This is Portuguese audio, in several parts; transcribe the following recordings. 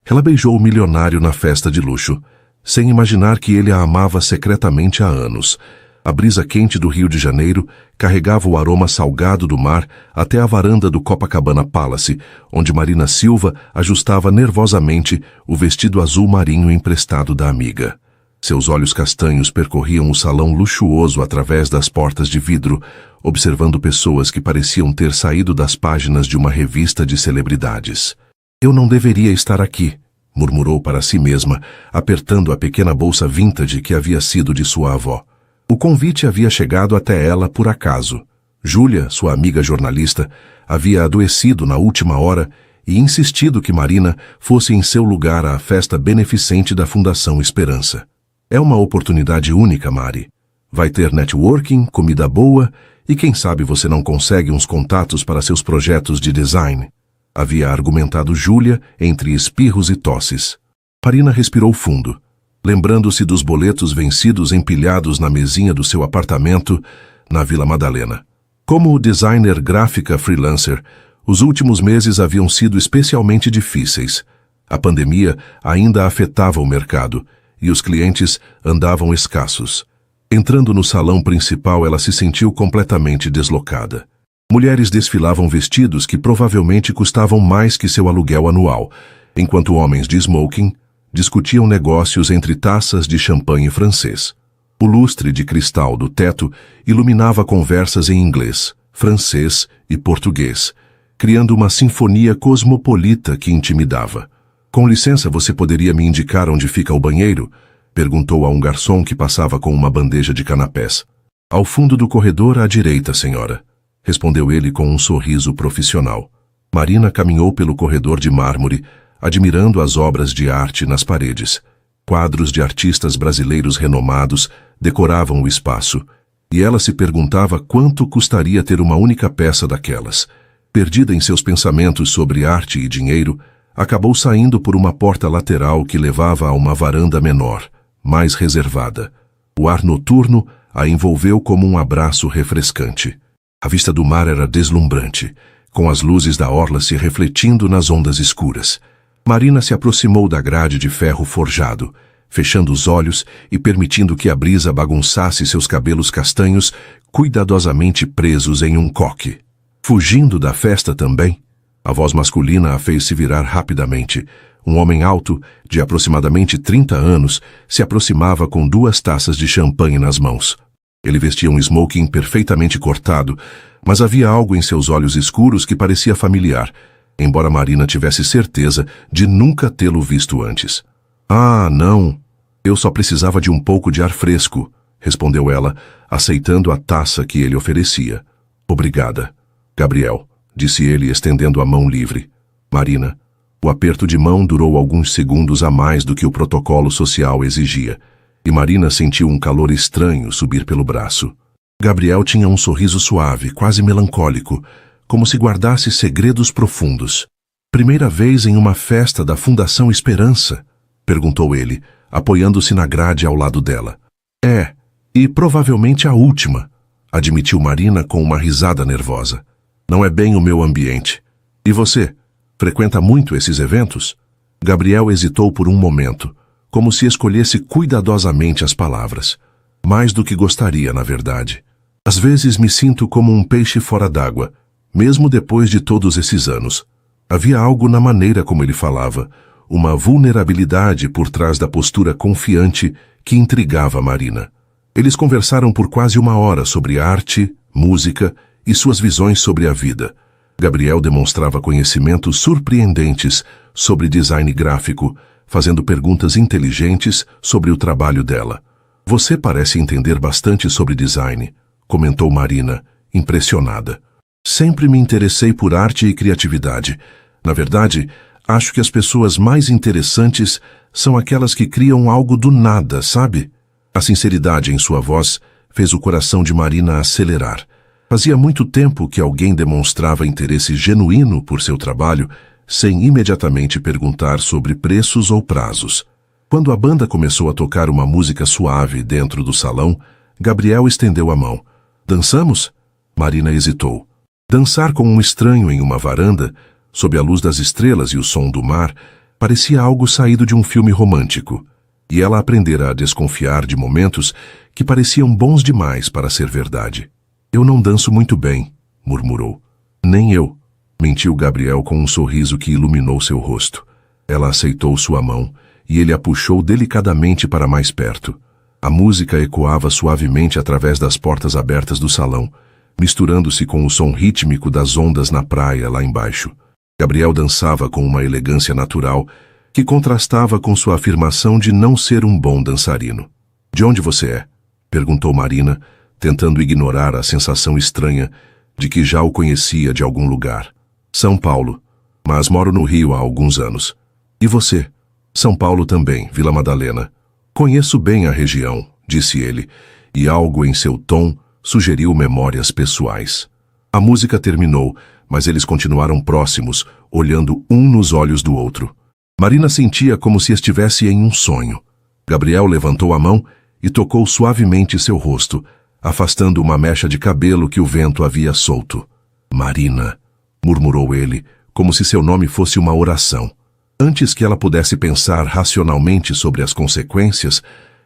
Ela beijou o milionário na festa de luxo, sem imaginar que ele a amava secretamente há anos. A brisa quente do Rio de Janeiro carregava o aroma salgado do mar até a varanda do Copacabana Palace, onde Marina Silva ajustava nervosamente o vestido azul marinho emprestado da amiga. Seus olhos castanhos percorriam o salão luxuoso através das portas de vidro, observando pessoas que pareciam ter saído das páginas de uma revista de celebridades. Eu não deveria estar aqui, murmurou para si mesma, apertando a pequena bolsa vintage que havia sido de sua avó. O convite havia chegado até ela por acaso. Júlia, sua amiga jornalista, havia adoecido na última hora e insistido que Marina fosse em seu lugar à festa beneficente da Fundação Esperança. É uma oportunidade única, Mari. Vai ter networking, comida boa e quem sabe você não consegue uns contatos para seus projetos de design. Havia argumentado Júlia entre espirros e tosses. Marina respirou fundo, lembrando-se dos boletos vencidos empilhados na mesinha do seu apartamento na Vila Madalena. Como designer gráfica freelancer, os últimos meses haviam sido especialmente difíceis. A pandemia ainda afetava o mercado e os clientes andavam escassos. Entrando no salão principal, ela se sentiu completamente deslocada. Mulheres desfilavam vestidos que provavelmente custavam mais que seu aluguel anual, enquanto homens de smoking discutiam negócios entre taças de champanhe francês. O lustre de cristal do teto iluminava conversas em inglês, francês e português, criando uma sinfonia cosmopolita que intimidava. Com licença, você poderia me indicar onde fica o banheiro? Perguntou a um garçom que passava com uma bandeja de canapés. Ao fundo do corredor à direita, senhora, respondeu ele com um sorriso profissional. Marina caminhou pelo corredor de mármore, admirando as obras de arte nas paredes. Quadros de artistas brasileiros renomados decoravam o espaço, e ela se perguntava quanto custaria ter uma única peça daquelas. Perdida em seus pensamentos sobre arte e dinheiro, acabou saindo por uma porta lateral que levava a uma varanda menor, mais reservada. O ar noturno a envolveu como um abraço refrescante. A vista do mar era deslumbrante, com as luzes da orla se refletindo nas ondas escuras. Marina se aproximou da grade de ferro forjado, fechando os olhos e permitindo que a brisa bagunçasse seus cabelos castanhos, cuidadosamente presos em um coque. Fugindo da festa também? A voz masculina a fez se virar rapidamente. Um homem alto, de aproximadamente 30 anos, se aproximava com 2 taças de champanhe nas mãos. Ele vestia um smoking perfeitamente cortado, mas havia algo em seus olhos escuros que parecia familiar, embora Marina tivesse certeza de nunca tê-lo visto antes. Ah, não. Eu só precisava de um pouco de ar fresco, respondeu ela, aceitando a taça que ele oferecia. Obrigada, Gabriel, disse ele estendendo a mão livre. Marina. O aperto de mão durou alguns segundos a mais do que o protocolo social exigia, e Marina sentiu um calor estranho subir pelo braço. Gabriel tinha um sorriso suave, quase melancólico, como se guardasse segredos profundos. Primeira vez em uma festa da Fundação Esperança? Perguntou ele, apoiando-se na grade ao lado dela. É, e provavelmente a última, admitiu Marina com uma risada nervosa. Não é bem o meu ambiente. E você? Frequenta muito esses eventos? Gabriel hesitou por um momento, como se escolhesse cuidadosamente as palavras. Mais do que gostaria, na verdade. Às vezes me sinto como um peixe fora d'água, mesmo depois de todos esses anos. Havia algo na maneira como ele falava, uma vulnerabilidade por trás da postura confiante que intrigava Marina. Eles conversaram por quase 1 hora sobre arte, música e suas visões sobre a vida. Gabriel demonstrava conhecimentos surpreendentes sobre design gráfico, fazendo perguntas inteligentes sobre o trabalho dela. Você parece entender bastante sobre design, comentou Marina, impressionada. Sempre me interessei por arte e criatividade. Na verdade, acho que as pessoas mais interessantes são aquelas que criam algo do nada, sabe? A sinceridade em sua voz fez o coração de Marina acelerar. Fazia muito tempo que alguém demonstrava interesse genuíno por seu trabalho, sem imediatamente perguntar sobre preços ou prazos. Quando a banda começou a tocar uma música suave dentro do salão, Gabriel estendeu a mão. Dançamos? Marina hesitou. Dançar com um estranho em uma varanda, sob a luz das estrelas e o som do mar, Parecia algo saído de um filme romântico, e ela aprendera a desconfiar de momentos que pareciam bons demais para ser verdade. Eu não danço muito bem, murmurou. Nem eu, mentiu Gabriel com um sorriso que iluminou seu rosto. Ela aceitou sua mão, e ele a puxou delicadamente para mais perto. A música ecoava suavemente através das portas abertas do salão, misturando-se com o som rítmico das ondas na praia lá embaixo. Gabriel dançava com uma elegância natural que contrastava com sua afirmação de não ser um bom dançarino. De onde você é? Perguntou Marina, tentando ignorar a sensação estranha de que já o conhecia de algum lugar. São Paulo, mas moro no Rio há alguns anos. E você? São Paulo também, Vila Madalena. Conheço bem a região, disse ele, e algo em seu tom sugeriu memórias pessoais. A música terminou, mas eles continuaram próximos, olhando um nos olhos do outro. Marina sentia como se estivesse em um sonho. Gabriel levantou a mão e tocou suavemente seu rosto, afastando uma mecha de cabelo que o vento havia solto. Marina, murmurou ele, como se seu nome fosse uma oração. Antes que ela pudesse pensar racionalmente sobre as consequências,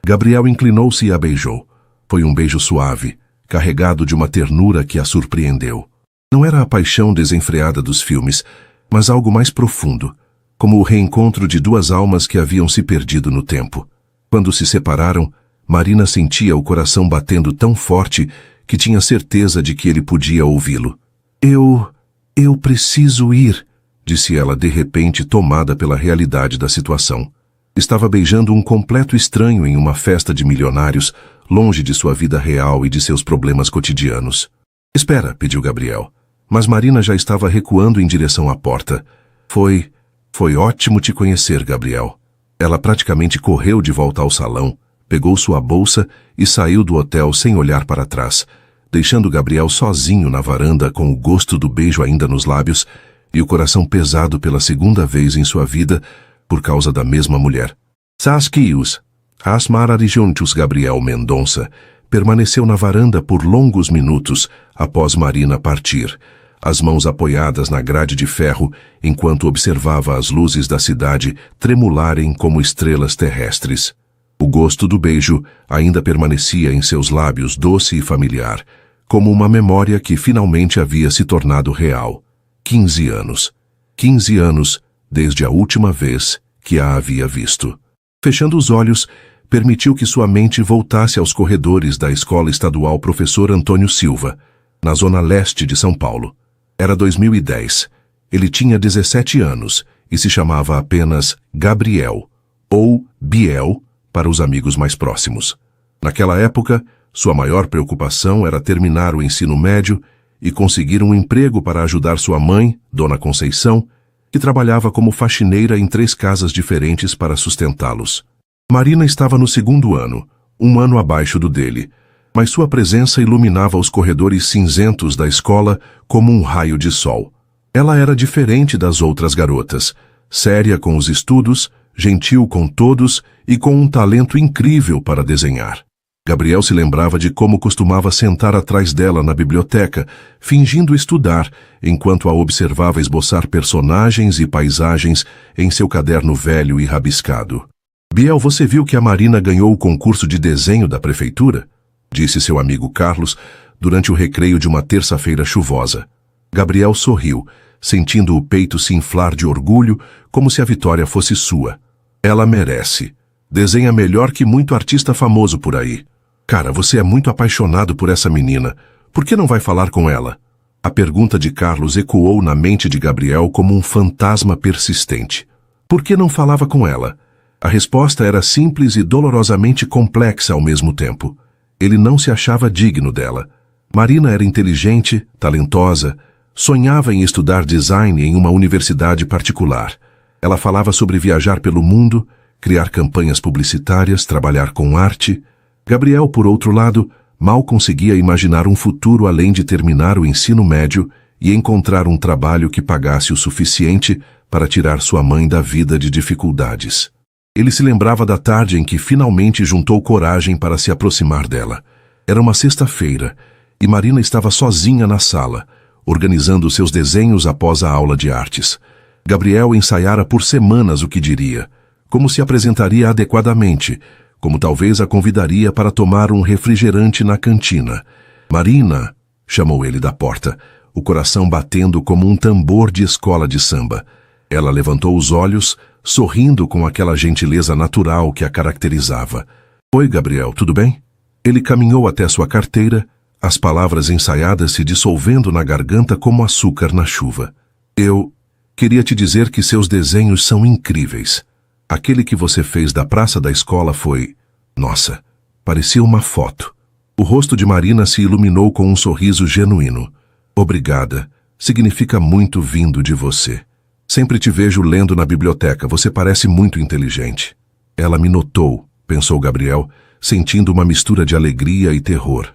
Gabriel inclinou-se e a beijou. Foi um beijo suave, carregado de uma ternura que a surpreendeu. Não era a paixão desenfreada dos filmes, mas algo mais profundo, como o reencontro de duas almas que haviam se perdido no tempo. Quando se separaram, Marina sentia o coração batendo tão forte que tinha certeza de que ele podia ouvi-lo. Eu preciso ir, disse ela de repente, tomada pela realidade da situação. Estava beijando um completo estranho em uma festa de milionários, longe de sua vida real e de seus problemas cotidianos. Espera, pediu Gabriel. Mas Marina já estava recuando em direção à porta. Foi ótimo te conhecer, Gabriel. Ela praticamente correu de volta ao salão, pegou sua bolsa e saiu do hotel sem olhar para trás, deixando Gabriel sozinho na varanda com o gosto do beijo ainda nos lábios e o coração pesado pela segunda vez em sua vida por causa da mesma mulher. Saskius, Asmarari juntos Gabriel Mendonça permaneceu na varanda por longos minutos após Marina partir, as mãos apoiadas na grade de ferro enquanto observava as luzes da cidade tremularem como estrelas terrestres. O gosto do beijo ainda permanecia em seus lábios doce e familiar, como uma memória que finalmente havia se tornado real. 15 anos. 15 anos desde a última vez que a havia visto. Fechando os olhos, permitiu que sua mente voltasse aos corredores da Escola Estadual Professor Antônio Silva, na zona leste de São Paulo. Era 2010. Ele tinha 17 anos e se chamava apenas Gabriel, ou Biel, para os amigos mais próximos. Naquela época, sua maior preocupação era terminar o ensino médio e conseguir um emprego para ajudar sua mãe, Dona Conceição, que trabalhava como faxineira em 3 casas diferentes para sustentá-los. Marina estava no 2º ano, um ano abaixo do dele, mas sua presença iluminava os corredores cinzentos da escola como um raio de sol. Ela era diferente das outras garotas, séria com os estudos, gentil com todos e com um talento incrível para desenhar. Gabriel se lembrava de como costumava sentar atrás dela na biblioteca, fingindo estudar, enquanto a observava esboçar personagens e paisagens em seu caderno velho e rabiscado. Biel, você viu que a Marina ganhou o concurso de desenho da prefeitura? Disse seu amigo Carlos durante o recreio de uma terça-feira chuvosa. Gabriel sorriu, sentindo o peito se inflar de orgulho, como se a vitória fosse sua. Ela merece. Desenha melhor que muito artista famoso por aí. Cara, você é muito apaixonado por essa menina. Por que não vai falar com ela? A pergunta de Carlos ecoou na mente de Gabriel como um fantasma persistente. Por que não falava com ela? A resposta era simples e dolorosamente complexa ao mesmo tempo. Ele não se achava digno dela. Marina era inteligente, talentosa, sonhava em estudar design em uma universidade particular. Ela falava sobre viajar pelo mundo, criar campanhas publicitárias, trabalhar com arte. Gabriel, por outro lado, mal conseguia imaginar um futuro além de terminar o ensino médio e encontrar um trabalho que pagasse o suficiente para tirar sua mãe da vida de dificuldades. Ele se lembrava da tarde em que finalmente juntou coragem para se aproximar dela. Era uma sexta-feira e Marina estava sozinha na sala, organizando seus desenhos após a aula de artes. Gabriel ensaiara por semanas o que diria, como se apresentaria adequadamente, como talvez a convidaria para tomar um refrigerante na cantina. Marina, chamou ele da porta, o coração batendo como um tambor de escola de samba. Ela levantou os olhos, sorrindo com aquela gentileza natural que a caracterizava. Oi, Gabriel, tudo bem? Ele caminhou até sua carteira, as palavras ensaiadas se dissolvendo na garganta como açúcar na chuva. Eu queria te dizer que seus desenhos são incríveis. Aquele que você fez da praça da escola foi... Nossa, parecia uma foto. O rosto de Marina se iluminou com um sorriso genuíno. Obrigada, significa muito vindo de você. Sempre te vejo lendo na biblioteca, você parece muito inteligente. Ela me notou, pensou Gabriel, sentindo uma mistura de alegria e terror.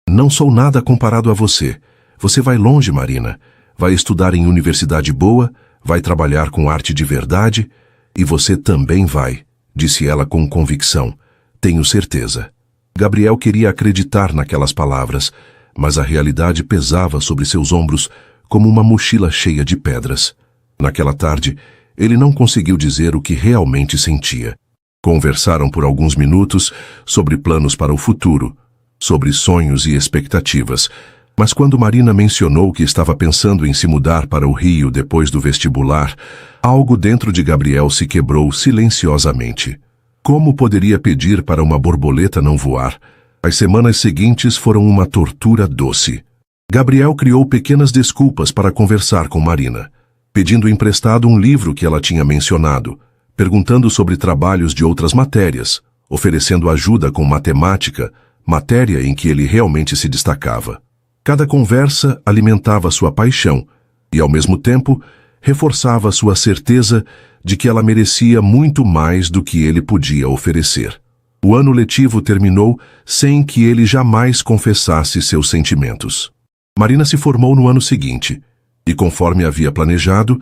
Não sou nada comparado a você. Você vai longe, Marina. Vai estudar em universidade boa, vai trabalhar com arte de verdade, e você também vai, disse ela com convicção. Tenho certeza. Gabriel queria acreditar naquelas palavras, mas a realidade pesava sobre seus ombros como uma mochila cheia de pedras. Naquela tarde, ele não conseguiu dizer o que realmente sentia. Conversaram por alguns minutos sobre planos para o futuro, sobre sonhos e expectativas, mas quando Marina mencionou que estava pensando em se mudar para o Rio depois do vestibular, algo dentro de Gabriel se quebrou silenciosamente. Como poderia pedir para uma borboleta não voar? As semanas seguintes foram uma tortura doce. Gabriel criou pequenas desculpas para conversar com Marina, pedindo emprestado um livro que ela tinha mencionado, perguntando sobre trabalhos de outras matérias, oferecendo ajuda com matemática, matéria em que ele realmente se destacava. Cada conversa alimentava sua paixão e, ao mesmo tempo, reforçava sua certeza de que ela merecia muito mais do que ele podia oferecer. O ano letivo terminou sem que ele jamais confessasse seus sentimentos. Marina se formou no ano seguinte e, conforme havia planejado,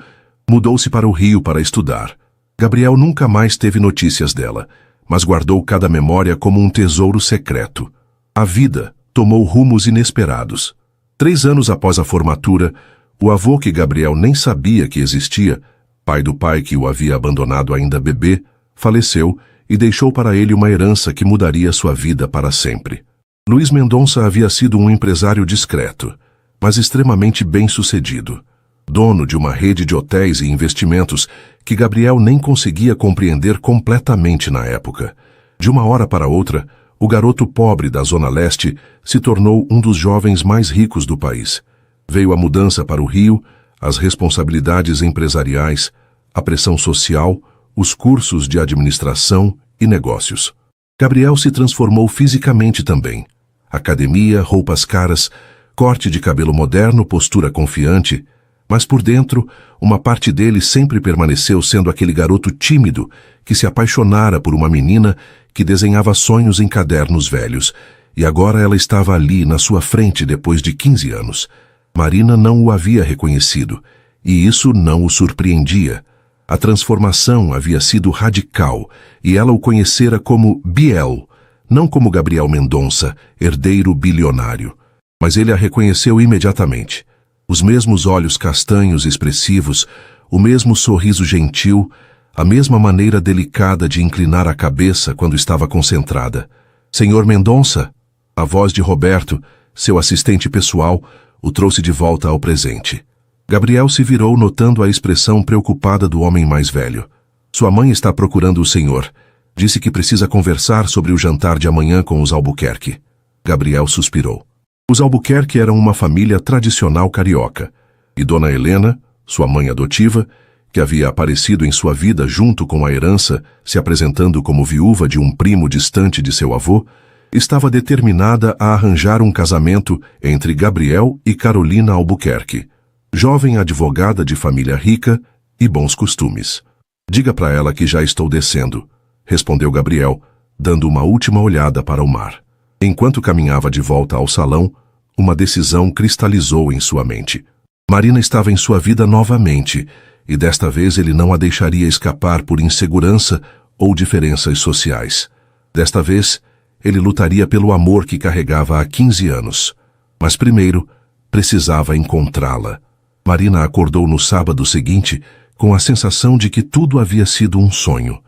mudou-se para o Rio para estudar. Gabriel nunca mais teve notícias dela, mas guardou cada memória como um tesouro secreto. A vida tomou rumos inesperados. 3 anos após a formatura, o avô que Gabriel nem sabia que existia, pai do pai que o havia abandonado ainda bebê, faleceu e deixou para ele uma herança que mudaria sua vida para sempre. Luiz Mendonça havia sido um empresário discreto, mas extremamente bem-sucedido, dono de uma rede de hotéis e investimentos que Gabriel nem conseguia compreender completamente na época. De uma hora para outra, o garoto pobre da Zona Leste se tornou um dos jovens mais ricos do país. Veio a mudança para o Rio, as responsabilidades empresariais, a pressão social, os cursos de administração e negócios. Gabriel se transformou fisicamente também. Academia, roupas caras, corte de cabelo moderno, postura confiante, mas por dentro, uma parte dele sempre permaneceu sendo aquele garoto tímido que se apaixonara por uma menina que desenhava sonhos em cadernos velhos, e agora ela estava ali na sua frente depois de 15 anos. Marina não o havia reconhecido, e isso não o surpreendia. A transformação havia sido radical, e ela o conhecera como Biel, não como Gabriel Mendonça, herdeiro bilionário. Mas ele a reconheceu imediatamente. Os mesmos olhos castanhos expressivos, o mesmo sorriso gentil, a mesma maneira delicada de inclinar a cabeça quando estava concentrada. Senhor Mendonça, a voz de Roberto, seu assistente pessoal, o trouxe de volta ao presente. Gabriel se virou notando a expressão preocupada do homem mais velho. Sua mãe está procurando o senhor. Disse que precisa conversar sobre o jantar de amanhã com os Albuquerque. Gabriel suspirou. Os Albuquerque eram uma família tradicional carioca, e Dona Helena, sua mãe adotiva, que havia aparecido em sua vida junto com a herança, se apresentando como viúva de um primo distante de seu avô, estava determinada a arranjar um casamento entre Gabriel e Carolina Albuquerque, jovem advogada de família rica e bons costumes. Diga para ela que já estou descendo, respondeu Gabriel, dando uma última olhada para o mar. Enquanto caminhava de volta ao salão, uma decisão cristalizou em sua mente. Marina estava em sua vida novamente, e desta vez ele não a deixaria escapar por insegurança ou diferenças sociais. Desta vez, ele lutaria pelo amor que carregava há 15 anos. Mas primeiro, precisava encontrá-la. Marina acordou no sábado seguinte com a sensação de que tudo havia sido um sonho.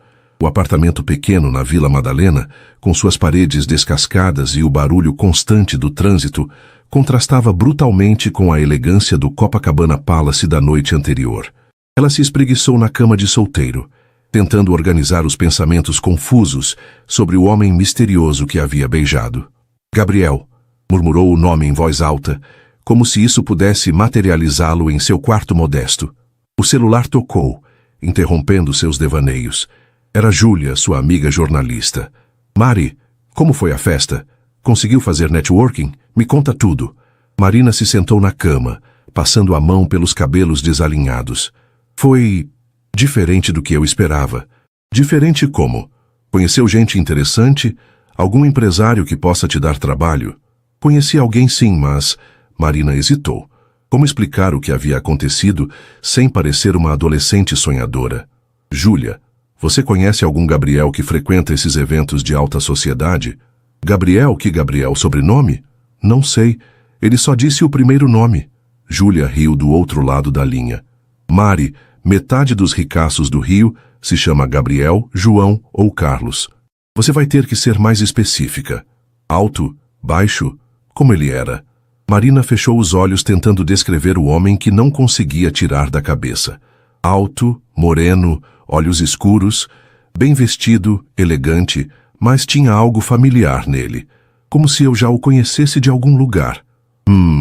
O apartamento pequeno na Vila Madalena, com suas paredes descascadas e o barulho constante do trânsito, contrastava brutalmente com a elegância do Copacabana Palace da noite anterior. Ela se espreguiçou na cama de solteiro, tentando organizar os pensamentos confusos sobre o homem misterioso que havia beijado. Gabriel, murmurou o nome em voz alta, como se isso pudesse materializá-lo em seu quarto modesto. O celular tocou, interrompendo seus devaneios. Era Júlia, sua amiga jornalista. Mari, como foi a festa? Conseguiu fazer networking? Me conta tudo. Marina se sentou na cama, passando a mão pelos cabelos desalinhados. Foi diferente do que eu esperava. Diferente como? Conheceu gente interessante? Algum empresário que possa te dar trabalho? Conheci alguém sim, mas... Marina hesitou. Como explicar o que havia acontecido sem parecer uma adolescente sonhadora? Júlia, você conhece algum Gabriel que frequenta esses eventos de alta sociedade? Gabriel? Que Gabriel? Sobrenome? Não sei. Ele só disse o primeiro nome. Júlia riu do outro lado da linha. Mari, metade dos ricaços do Rio, se chama Gabriel, João ou Carlos. Você vai ter que ser mais específica. Alto? Baixo? Como ele era? Marina fechou os olhos tentando descrever o homem que não conseguia tirar da cabeça. Alto, moreno, olhos escuros, bem vestido, elegante, mas tinha algo familiar nele, como se eu já o conhecesse de algum lugar.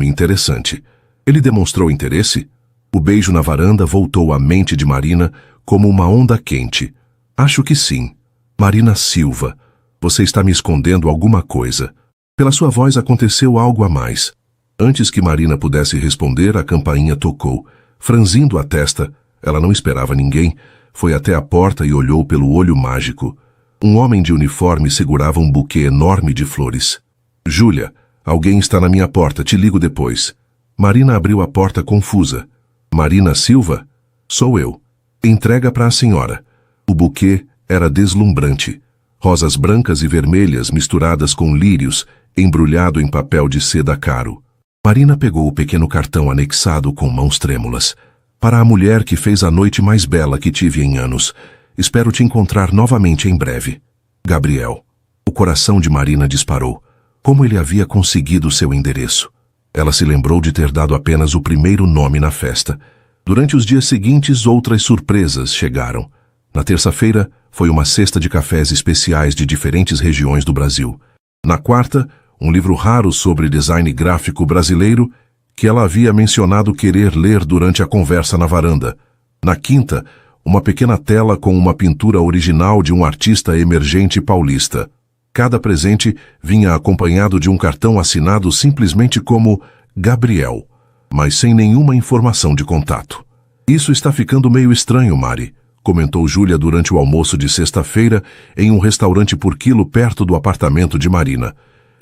Interessante. Ele demonstrou interesse? O beijo na varanda voltou à mente de Marina como uma onda quente. Acho que sim. Marina Silva, você está me escondendo alguma coisa. Pela sua voz aconteceu algo a mais. Antes que Marina pudesse responder, a campainha tocou. Franzindo a testa, ela não esperava ninguém, foi até a porta e olhou pelo olho mágico. Um homem de uniforme segurava um buquê enorme de flores. Júlia, alguém está na minha porta, te ligo depois. Marina abriu a porta confusa. Marina Silva? Sou eu. Entrega para a senhora. O buquê era deslumbrante. Rosas brancas e vermelhas misturadas com lírios, embrulhado em papel de seda caro. Marina pegou o pequeno cartão anexado com mãos trêmulas. Para a mulher que fez a noite mais bela que tive em anos. Espero te encontrar novamente em breve. Gabriel. O coração de Marina disparou. Como ele havia conseguido seu endereço? Ela se lembrou de ter dado apenas o primeiro nome na festa. Durante os dias seguintes, outras surpresas chegaram. Na terça-feira, foi uma cesta de cafés especiais de diferentes regiões do Brasil. Na quarta, um livro raro sobre design gráfico brasileiro que ela havia mencionado querer ler durante a conversa na varanda. Na quinta, uma pequena tela com uma pintura original de um artista emergente paulista. Cada presente vinha acompanhado de um cartão assinado simplesmente como Gabriel, mas sem nenhuma informação de contato. Isso está ficando meio estranho, Mari, comentou Júlia durante o almoço de sexta-feira em um restaurante por quilo perto do apartamento de Marina.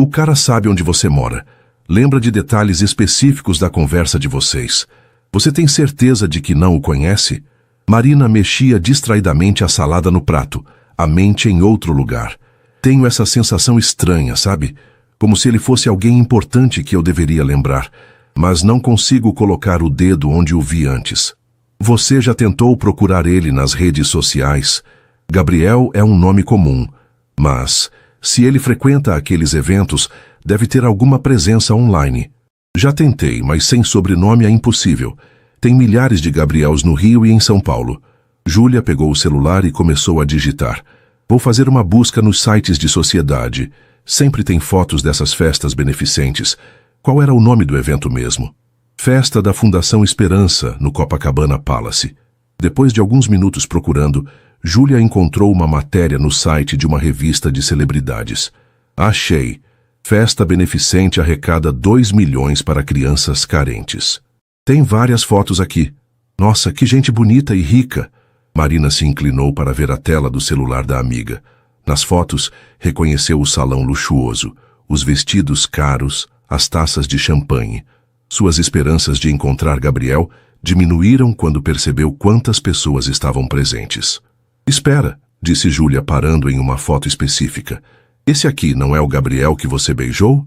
O cara sabe onde você mora. Lembra de detalhes específicos da conversa de vocês. Você tem certeza de que não o conhece? Marina mexia distraidamente a salada no prato, a mente em outro lugar. Tenho essa sensação estranha, sabe? Como se ele fosse alguém importante que eu deveria lembrar, mas não consigo colocar o dedo onde o vi antes. Você já tentou procurar ele nas redes sociais? Gabriel é um nome comum, mas, se ele frequenta aqueles eventos, deve ter alguma presença online. Já tentei, mas sem sobrenome é impossível. Tem milhares de Gabriels no Rio e em São Paulo. Júlia pegou o celular e começou a digitar. Vou fazer uma busca nos sites de sociedade. Sempre tem fotos dessas festas beneficentes. Qual era o nome do evento mesmo? Festa da Fundação Esperança, no Copacabana Palace. Depois de alguns minutos procurando, Júlia encontrou uma matéria no site de uma revista de celebridades. Achei. Festa beneficente arrecada 2 milhões para crianças carentes. Tem várias fotos aqui. Nossa, que gente bonita e rica. Marina se inclinou para ver a tela do celular da amiga. Nas fotos, reconheceu o salão luxuoso, os vestidos caros, as taças de champanhe. Suas esperanças de encontrar Gabriel diminuíram quando percebeu quantas pessoas estavam presentes. Espera, disse Júlia parando em uma foto específica. Esse aqui não é o Gabriel que você beijou?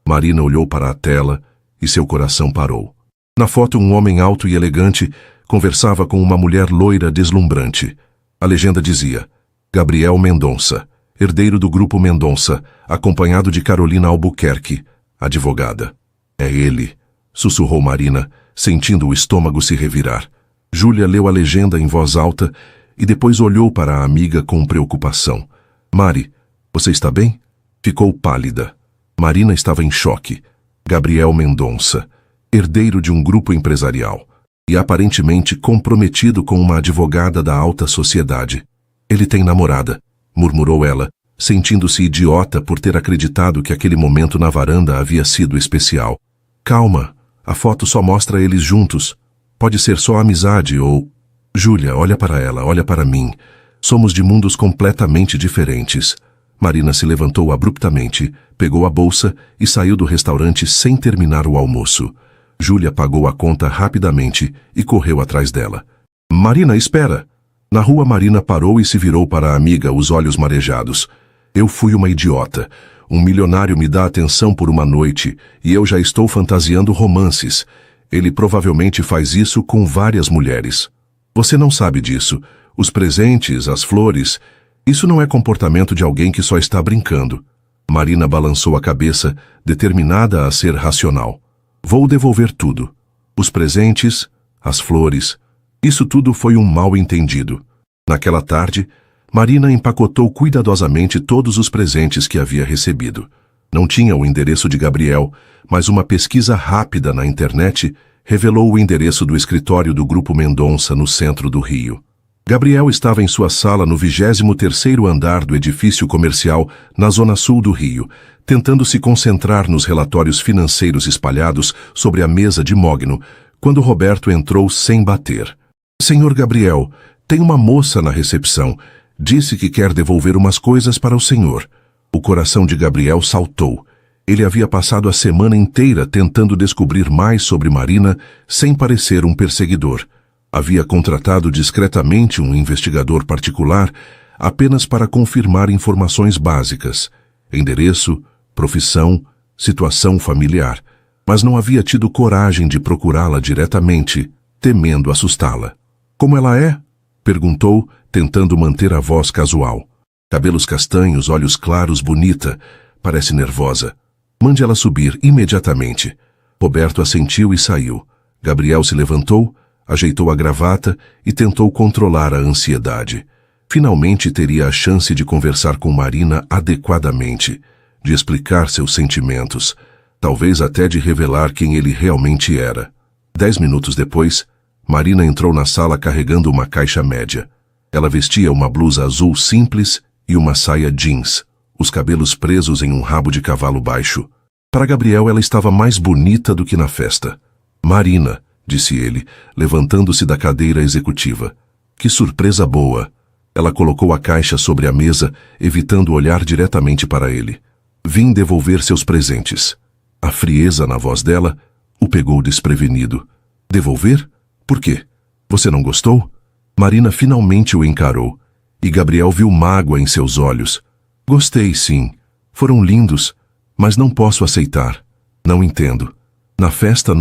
Marina olhou para a tela e seu coração parou. Na foto, um homem alto e elegante, conversava com uma mulher loira deslumbrante. A legenda dizia: Gabriel Mendonça, herdeiro do Grupo Mendonça, acompanhado de Carolina Albuquerque, advogada. É ele, sussurrou Marina, sentindo o estômago se revirar. Júlia leu a legenda em voz alta e depois olhou para a amiga com preocupação. Mari, você está bem? Ficou pálida. Marina estava em choque. Gabriel Mendonça, herdeiro de um grupo empresarial e aparentemente comprometido com uma advogada da alta sociedade. Ele tem namorada, murmurou ela, sentindo-se idiota por ter acreditado que aquele momento na varanda havia sido especial. Calma, a foto só mostra eles juntos. Pode ser só amizade ou... Júlia, olha para ela, olha para mim. Somos de mundos completamente diferentes. Marina se levantou abruptamente, pegou a bolsa e saiu do restaurante sem terminar o almoço. Júlia pagou a conta rapidamente e correu atrás dela. Marina, espera! Na rua, Marina parou e se virou para a amiga, os olhos marejados. Eu fui uma idiota. Um milionário me dá atenção por uma noite e eu já estou fantasiando romances. Ele provavelmente faz isso com várias mulheres. Você não sabe disso. Os presentes, as flores... Isso não é comportamento de alguém que só está brincando. Marina balançou a cabeça, determinada a ser racional. Vou devolver tudo. Os presentes, as flores... Isso tudo foi um mal-entendido. Naquela tarde, Marina empacotou cuidadosamente todos os presentes que havia recebido. Não tinha o endereço de Gabriel, mas uma pesquisa rápida na internet revelou o endereço do escritório do Grupo Mendonça no centro do Rio. Gabriel estava em sua sala no 23º andar do edifício comercial na zona sul do Rio, tentando se concentrar nos relatórios financeiros espalhados sobre a mesa de mogno, quando Roberto entrou sem bater. Senhor Gabriel, tem uma moça na recepção. Disse que quer devolver umas coisas para o senhor. O coração de Gabriel saltou. Ele havia passado a semana inteira tentando descobrir mais sobre Marina sem parecer um perseguidor. Havia contratado discretamente um investigador particular apenas para confirmar informações básicas: endereço, profissão, situação familiar. Mas não havia tido coragem de procurá-la diretamente, temendo assustá-la. Como ela é? Perguntou, tentando manter a voz casual. Cabelos castanhos, olhos claros, bonita. Parece nervosa. Mande ela subir imediatamente. Roberto assentiu e saiu. Gabriel se levantou, ajeitou a gravata e tentou controlar a ansiedade. Finalmente teria a chance de conversar com Marina adequadamente, de explicar seus sentimentos, talvez até de revelar quem ele realmente era. 10 minutos depois, Marina entrou na sala carregando uma caixa média. Ela vestia uma blusa azul simples e uma saia jeans, os cabelos presos em um rabo de cavalo baixo. Para Gabriel, ela estava mais bonita do que na festa. Marina, disse ele, levantando-se da cadeira executiva. Que surpresa boa! Ela colocou a caixa sobre a mesa, evitando olhar diretamente para ele. Vim devolver seus presentes. A frieza na voz dela o pegou desprevenido. Devolver? Por quê? Você não gostou? Marina finalmente o encarou, e Gabriel viu mágoa em seus olhos. Gostei, sim. Foram lindos, mas não posso aceitar. Não entendo. Na festa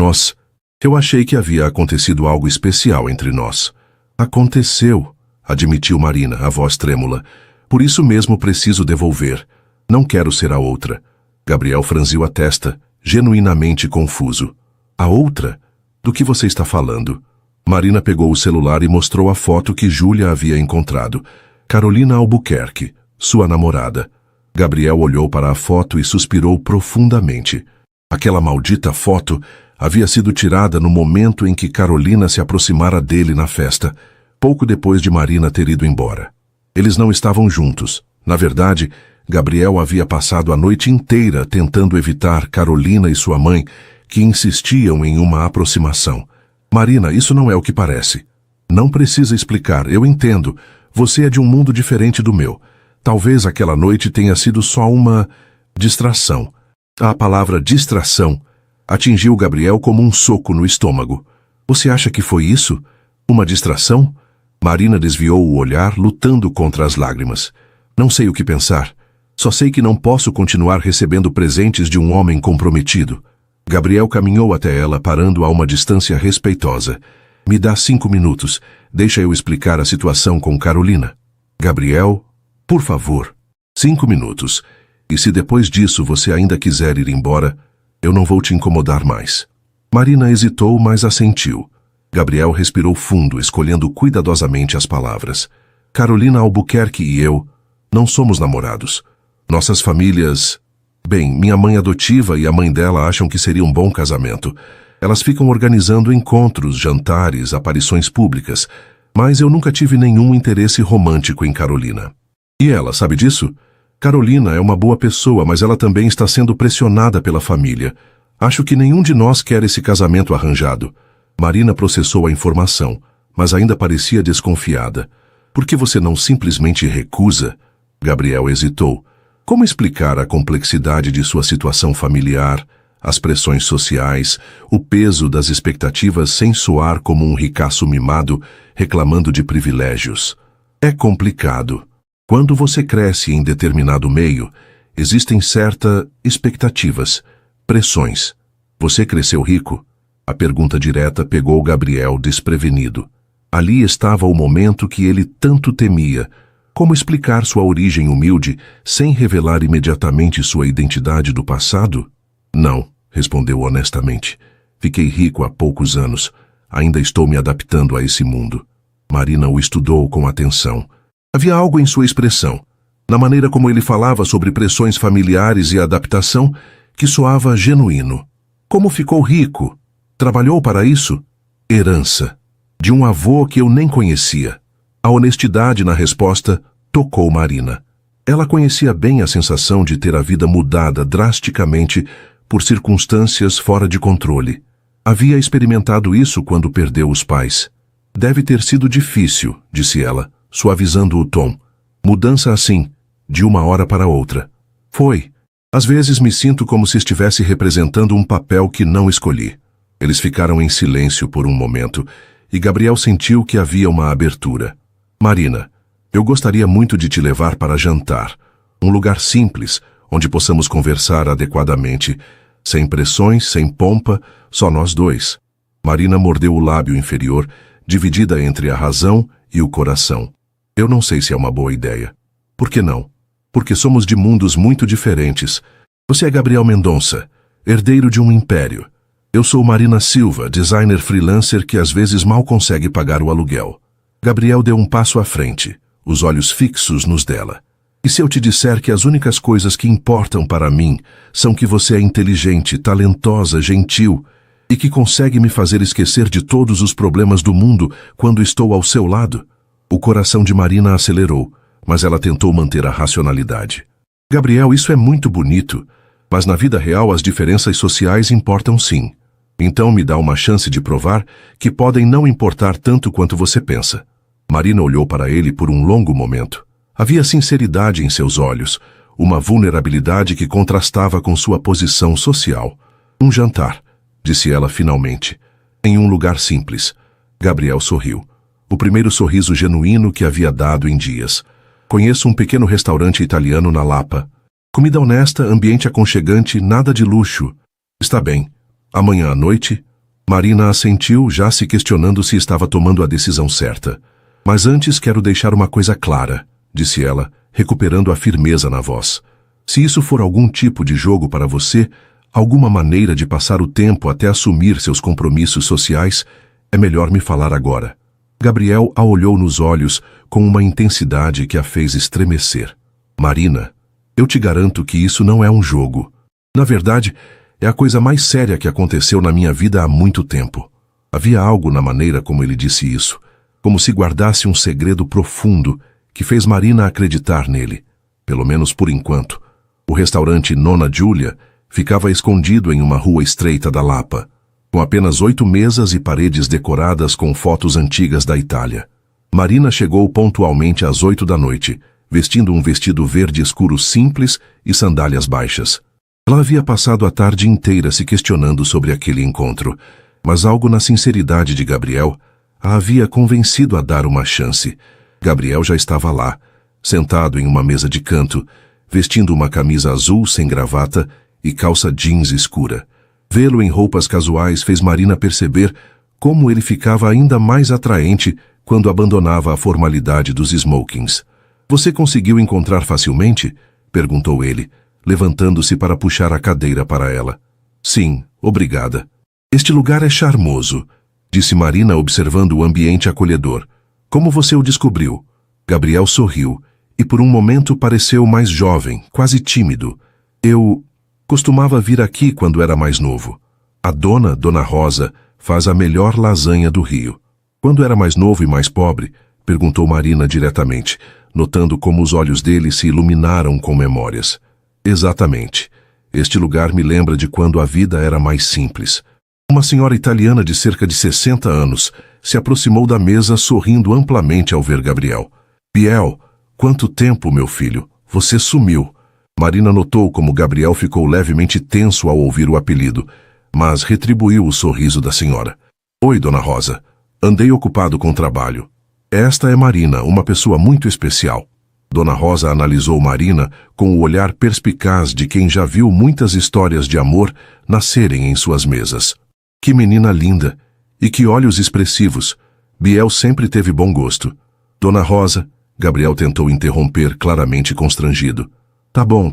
Eu achei que havia acontecido algo especial entre nós. Aconteceu, admitiu Marina, a voz trêmula. Por isso mesmo preciso devolver. Não quero ser a outra. Gabriel franziu a testa, genuinamente confuso. A outra? Do que você está falando? Marina pegou o celular e mostrou a foto que Júlia havia encontrado. Carolina Albuquerque, sua namorada. Gabriel olhou para a foto e suspirou profundamente. Aquela maldita foto havia sido tirada no momento em que Carolina se aproximara dele na festa, pouco depois de Marina ter ido embora. Eles não estavam juntos. Na verdade, Gabriel havia passado a noite inteira tentando evitar Carolina e sua mãe, que insistiam em uma aproximação. Marina, isso não é o que parece. Não precisa explicar, eu entendo. Você é de um mundo diferente do meu. Talvez aquela noite tenha sido só uma distração. A palavra distração atingiu Gabriel como um soco no estômago. Você acha que foi isso? Uma distração? Marina desviou o olhar, lutando contra as lágrimas. Não sei o que pensar. Só sei que não posso continuar recebendo presentes de um homem comprometido. Gabriel caminhou até ela, parando a uma distância respeitosa. Me dá 5 minutos. Deixa eu explicar a situação com Carolina. Gabriel, por favor. 5 minutos. E se depois disso você ainda quiser ir embora, eu não vou te incomodar mais. Marina hesitou, mas assentiu. Gabriel respirou fundo, escolhendo cuidadosamente as palavras. Carolina Albuquerque e eu não somos namorados. Nossas famílias... Bem, minha mãe adotiva e a mãe dela acham que seria um bom casamento. Elas ficam organizando encontros, jantares, aparições públicas, mas eu nunca tive nenhum interesse romântico em Carolina. E ela, sabe disso? Carolina é uma boa pessoa, mas ela também está sendo pressionada pela família. Acho que nenhum de nós quer esse casamento arranjado. Marina processou a informação, mas ainda parecia desconfiada. Por que você não simplesmente recusa? Gabriel hesitou. Como explicar a complexidade de sua situação familiar, as pressões sociais, o peso das expectativas sem soar como um ricaço mimado reclamando de privilégios? É complicado. Quando você cresce em determinado meio, existem certas expectativas, pressões. Você cresceu rico? A pergunta direta pegou Gabriel desprevenido. Ali estava o momento que ele tanto temia. Como explicar sua origem humilde sem revelar imediatamente sua identidade do passado? Não, respondeu honestamente. Fiquei rico há poucos anos. Ainda estou me adaptando a esse mundo. Marina o estudou com atenção. Havia algo em sua expressão, na maneira como ele falava sobre pressões familiares e adaptação, que soava genuíno. Como ficou rico? Trabalhou para isso? Herança. De um avô que eu nem conhecia. A honestidade na resposta tocou Marina. Ela conhecia bem a sensação de ter a vida mudada drasticamente por circunstâncias fora de controle. Havia experimentado isso quando perdeu os pais. Deve ter sido difícil, disse ela, suavizando o tom. Mudança assim, de uma hora para outra. Foi. Às vezes me sinto como se estivesse representando um papel que não escolhi. Eles ficaram em silêncio por um momento, e Gabriel sentiu que havia uma abertura. Marina, eu gostaria muito de te levar para jantar. Um lugar simples, onde possamos conversar adequadamente, sem pressões, sem pompa, só nós dois. Marina mordeu o lábio inferior, dividida entre a razão e o coração. Eu não sei se é uma boa ideia. Por que não? Porque somos de mundos muito diferentes. Você é Gabriel Mendonça, herdeiro de um império. Eu sou Marina Silva, designer freelancer que às vezes mal consegue pagar o aluguel. Gabriel deu um passo à frente, os olhos fixos nos dela. E se eu te disser que as únicas coisas que importam para mim são que você é inteligente, talentosa, gentil e que consegue me fazer esquecer de todos os problemas do mundo quando estou ao seu lado? O coração de Marina acelerou, mas ela tentou manter a racionalidade. Gabriel, isso é muito bonito, mas na vida real as diferenças sociais importam sim. Então me dá uma chance de provar que podem não importar tanto quanto você pensa. Marina olhou para ele por um longo momento. Havia sinceridade em seus olhos, uma vulnerabilidade que contrastava com sua posição social. Um jantar, disse ela finalmente, em um lugar simples. Gabriel sorriu. O primeiro sorriso genuíno que havia dado em dias. Conheço um pequeno restaurante italiano na Lapa. Comida honesta, ambiente aconchegante, nada de luxo. Está bem. Amanhã à noite? Marina assentiu, já se questionando se estava tomando a decisão certa. Mas antes quero deixar uma coisa clara, disse ela, recuperando a firmeza na voz. Se isso for algum tipo de jogo para você, alguma maneira de passar o tempo até assumir seus compromissos sociais, é melhor me falar agora. Gabriel a olhou nos olhos com uma intensidade que a fez estremecer. Marina, eu te garanto que isso não é um jogo. Na verdade, é a coisa mais séria que aconteceu na minha vida há muito tempo. Havia algo na maneira como ele disse isso, como se guardasse um segredo profundo que fez Marina acreditar nele, pelo menos por enquanto. O restaurante Nona Giulia ficava escondido em uma rua estreita da Lapa, com apenas 8 mesas e paredes decoradas com fotos antigas da Itália. Marina chegou pontualmente às 8 da noite, vestindo um vestido verde escuro simples e sandálias baixas. Ela havia passado a tarde inteira se questionando sobre aquele encontro, mas algo na sinceridade de Gabriel a havia convencido a dar uma chance. Gabriel já estava lá, sentado em uma mesa de canto, vestindo uma camisa azul sem gravata e calça jeans escura. Vê-lo em roupas casuais fez Marina perceber como ele ficava ainda mais atraente quando abandonava a formalidade dos smokings. Você conseguiu encontrar facilmente? Perguntou ele, levantando-se para puxar a cadeira para ela. Sim, obrigada. Este lugar é charmoso, disse Marina observando o ambiente acolhedor. Como você o descobriu? Gabriel sorriu, e por um momento pareceu mais jovem, quase tímido. Eu costumava vir aqui quando era mais novo. A Dona Rosa, faz a melhor lasanha do Rio. Quando era mais novo e mais pobre? Perguntou Marina diretamente, notando como os olhos dele se iluminaram com memórias. Exatamente. Este lugar me lembra de quando a vida era mais simples. Uma senhora italiana de cerca de 60 anos se aproximou da mesa sorrindo amplamente ao ver Gabriel. Biel, quanto tempo, meu filho? Você sumiu. Marina notou como Gabriel ficou levemente tenso ao ouvir o apelido, mas retribuiu o sorriso da senhora. Oi, Dona Rosa. Andei ocupado com trabalho. Esta é Marina, uma pessoa muito especial. Dona Rosa analisou Marina com o olhar perspicaz de quem já viu muitas histórias de amor nascerem em suas mesas. Que menina linda! E que olhos expressivos! Biel sempre teve bom gosto. Dona Rosa, Gabriel tentou interromper, claramente constrangido. Tá bom.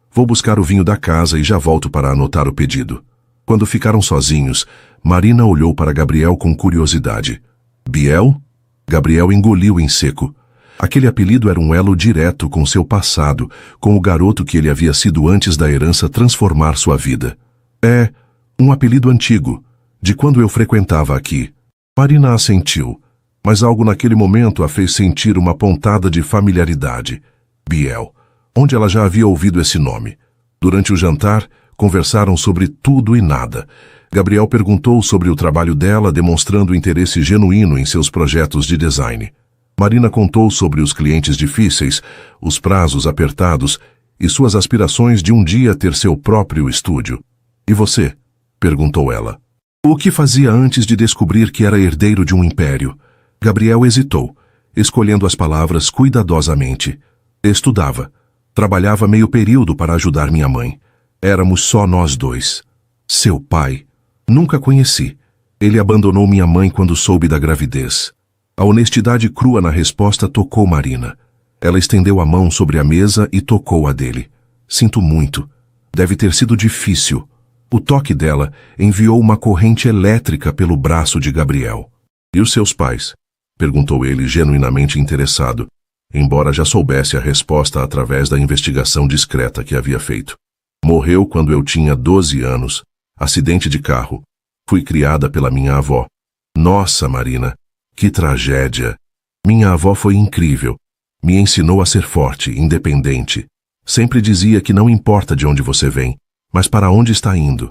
Vou buscar o vinho da casa e já volto para anotar o pedido. Quando ficaram sozinhos, Marina olhou para Gabriel com curiosidade. Biel? Gabriel engoliu em seco. Aquele apelido era um elo direto com seu passado, com o garoto que ele havia sido antes da herança transformar sua vida. É um apelido antigo, de quando eu frequentava aqui. Marina assentiu, mas algo naquele momento a fez sentir uma pontada de familiaridade. Biel, onde ela já havia ouvido esse nome. Durante o jantar, conversaram sobre tudo e nada. Gabriel perguntou sobre o trabalho dela, demonstrando interesse genuíno em seus projetos de design. Marina contou sobre os clientes difíceis, os prazos apertados e suas aspirações de um dia ter seu próprio estúdio. E você? Perguntou ela. O que fazia antes de descobrir que era herdeiro de um império? Gabriel hesitou, escolhendo as palavras cuidadosamente. Estudava. Trabalhava meio período para ajudar minha mãe. Éramos só nós dois. Seu pai? Nunca conheci. Ele abandonou minha mãe quando soube da gravidez. A honestidade crua na resposta tocou Marina. Ela estendeu a mão sobre a mesa e tocou a dele. Sinto muito. Deve ter sido difícil. O toque dela enviou uma corrente elétrica pelo braço de Gabriel. E os seus pais? Perguntou ele, genuinamente interessado, embora já soubesse a resposta através da investigação discreta que havia feito. Morreu quando eu tinha 12 anos. Acidente de carro. Fui criada pela minha avó. Nossa, Marina, que tragédia! Minha avó foi incrível. Me ensinou a ser forte, independente. Sempre dizia que não importa de onde você vem, mas para onde está indo.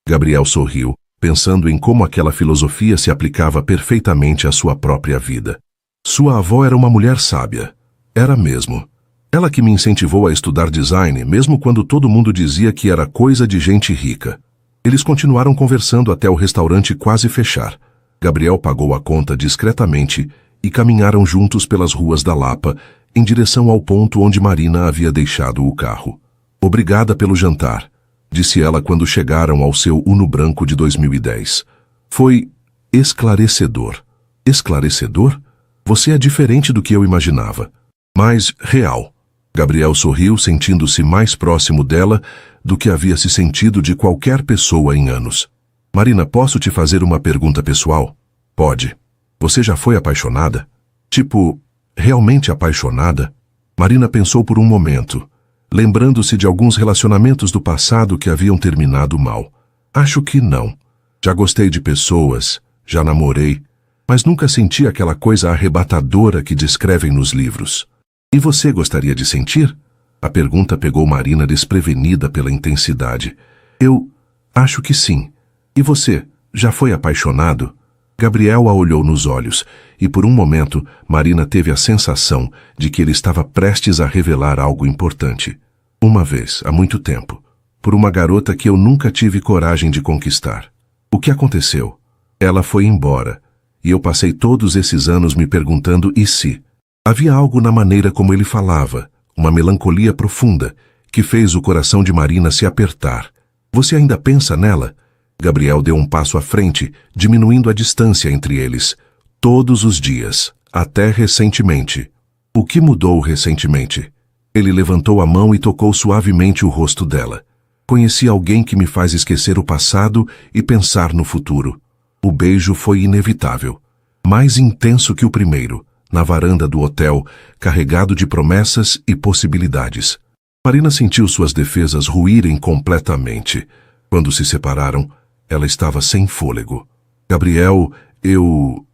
Gabriel sorriu, pensando em como aquela filosofia se aplicava perfeitamente à sua própria vida. Sua avó era uma mulher sábia. Era mesmo. Ela que me incentivou a estudar design, mesmo quando todo mundo dizia que era coisa de gente rica. Eles continuaram conversando até o restaurante quase fechar. Gabriel pagou a conta discretamente e caminharam juntos pelas ruas da Lapa, em direção ao ponto onde Marina havia deixado o carro. Obrigada pelo jantar, disse ela quando chegaram ao seu Uno branco de 2010. Foi esclarecedor. Esclarecedor? Você é diferente do que eu imaginava. Mais real. Gabriel sorriu, sentindo-se mais próximo dela do que havia se sentido de qualquer pessoa em anos. Marina, posso te fazer uma pergunta pessoal? Pode. Você já foi apaixonada? Tipo, realmente apaixonada? Marina pensou por um momento, lembrando-se de alguns relacionamentos do passado que haviam terminado mal. Acho que não. Já gostei de pessoas, já namorei, mas nunca senti aquela coisa arrebatadora que descrevem nos livros. E você gostaria de sentir? A pergunta pegou Marina desprevenida pela intensidade. Eu acho que sim. E você, já foi apaixonado? Gabriel a olhou nos olhos, e por um momento, Marina teve a sensação de que ele estava prestes a revelar algo importante. Uma vez, há muito tempo, por uma garota que eu nunca tive coragem de conquistar. O que aconteceu? Ela foi embora, e eu passei todos esses anos me perguntando e se. Havia algo na maneira como ele falava, uma melancolia profunda, que fez o coração de Marina se apertar. Você ainda pensa nela? Gabriel deu um passo à frente, diminuindo a distância entre eles. Todos os dias, até recentemente. O que mudou recentemente? Ele levantou a mão e tocou suavemente o rosto dela. Conheci alguém que me faz esquecer o passado e pensar no futuro. O beijo foi inevitável. Mais intenso que o primeiro, na varanda do hotel, carregado de promessas e possibilidades. Marina sentiu suas defesas ruírem completamente. Quando se separaram, ela estava sem fôlego. Gabriel, eu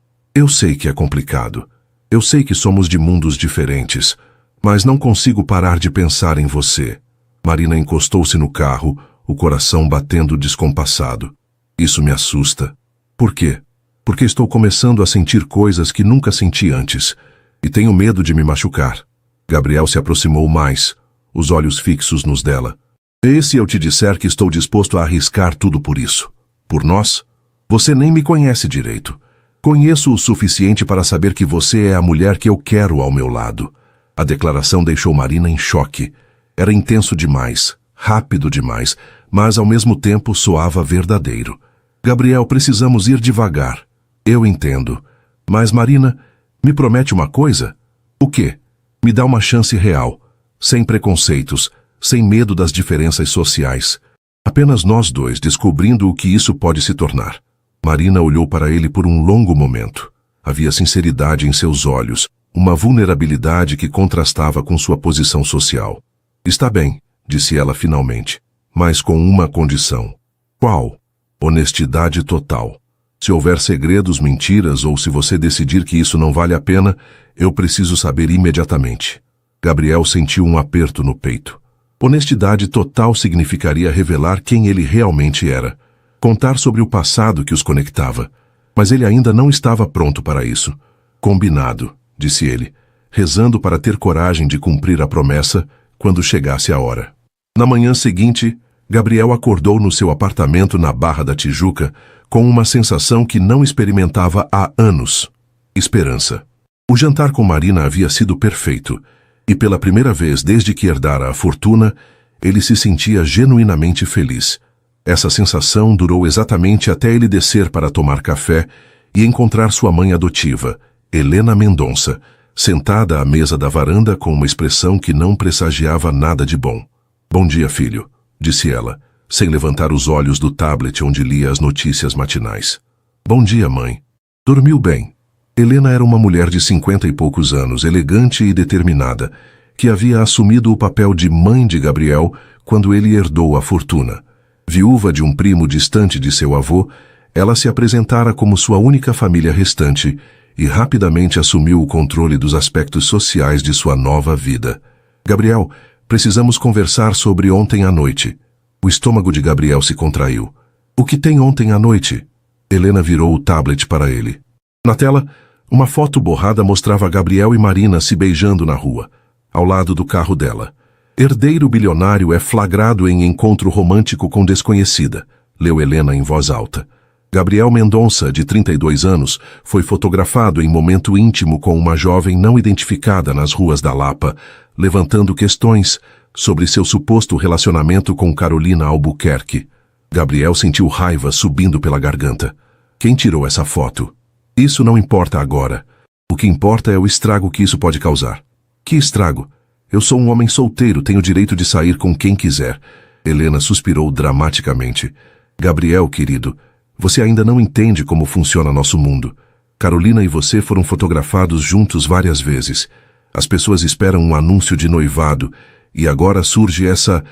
sei que é complicado. Eu sei que somos de mundos diferentes, mas não consigo parar de pensar em você. Marina encostou-se no carro, o coração batendo descompassado. Isso me assusta. Por quê? Porque estou começando a sentir coisas que nunca senti antes, e tenho medo de me machucar. Gabriel se aproximou mais, os olhos fixos nos dela. E se eu te disser que estou disposto a arriscar tudo por isso? Por nós? Você nem me conhece direito. Conheço o suficiente para saber que você é a mulher que eu quero ao meu lado. A declaração deixou Marina em choque. Era intenso demais, rápido demais, mas ao mesmo tempo soava verdadeiro. Gabriel, precisamos ir devagar. Eu entendo. Mas Marina, me promete uma coisa? O quê? Me dá uma chance real, sem preconceitos, sem medo das diferenças sociais. Apenas nós dois descobrindo o que isso pode se tornar. Marina olhou para ele por um longo momento. Havia sinceridade em seus olhos, uma vulnerabilidade que contrastava com sua posição social. Está bem, disse ela finalmente, mas com uma condição. Qual? Honestidade total. Se houver segredos, mentiras ou se você decidir que isso não vale a pena, eu preciso saber imediatamente. Gabriel sentiu um aperto no peito. Honestidade total significaria revelar quem ele realmente era. Contar sobre o passado que os conectava. Mas ele ainda não estava pronto para isso. Combinado, disse ele, rezando para ter coragem de cumprir a promessa quando chegasse a hora. Na manhã seguinte, Gabriel acordou no seu apartamento na Barra da Tijuca com uma sensação que não experimentava há anos. Esperança. O jantar com Marina havia sido perfeito, e pela primeira vez desde que herdara a fortuna, ele se sentia genuinamente feliz. Essa sensação durou exatamente até ele descer para tomar café e encontrar sua mãe adotiva, Helena Mendonça, sentada à mesa da varanda com uma expressão que não pressagiava nada de bom. Bom dia, filho, disse ela, sem levantar os olhos do tablet onde lia as notícias matinais. Bom dia, mãe. Dormiu bem. Helena era uma mulher de 50 e poucos anos, elegante e determinada, que havia assumido o papel de mãe de Gabriel quando ele herdou a fortuna. Viúva de um primo distante de seu avô, ela se apresentara como sua única família restante e rapidamente assumiu o controle dos aspectos sociais de sua nova vida. Gabriel, precisamos conversar sobre ontem à noite. O estômago de Gabriel se contraiu. O que tem ontem à noite? Helena virou o tablet para ele. Na tela, uma foto borrada mostrava Gabriel e Marina se beijando na rua, ao lado do carro dela. Herdeiro bilionário é flagrado em encontro romântico com desconhecida, leu Helena em voz alta. Gabriel Mendonça, de 32 anos, foi fotografado em momento íntimo com uma jovem não identificada nas ruas da Lapa, levantando questões sobre seu suposto relacionamento com Carolina Albuquerque. Gabriel sentiu raiva subindo pela garganta. Quem tirou essa foto? Isso não importa agora. O que importa é o estrago que isso pode causar. Que estrago? Eu sou um homem solteiro, tenho o direito de sair com quem quiser. Helena suspirou dramaticamente. Gabriel, querido, você ainda não entende como funciona nosso mundo. Carolina e você foram fotografados juntos várias vezes. As pessoas esperam um anúncio de noivado, e agora surge essa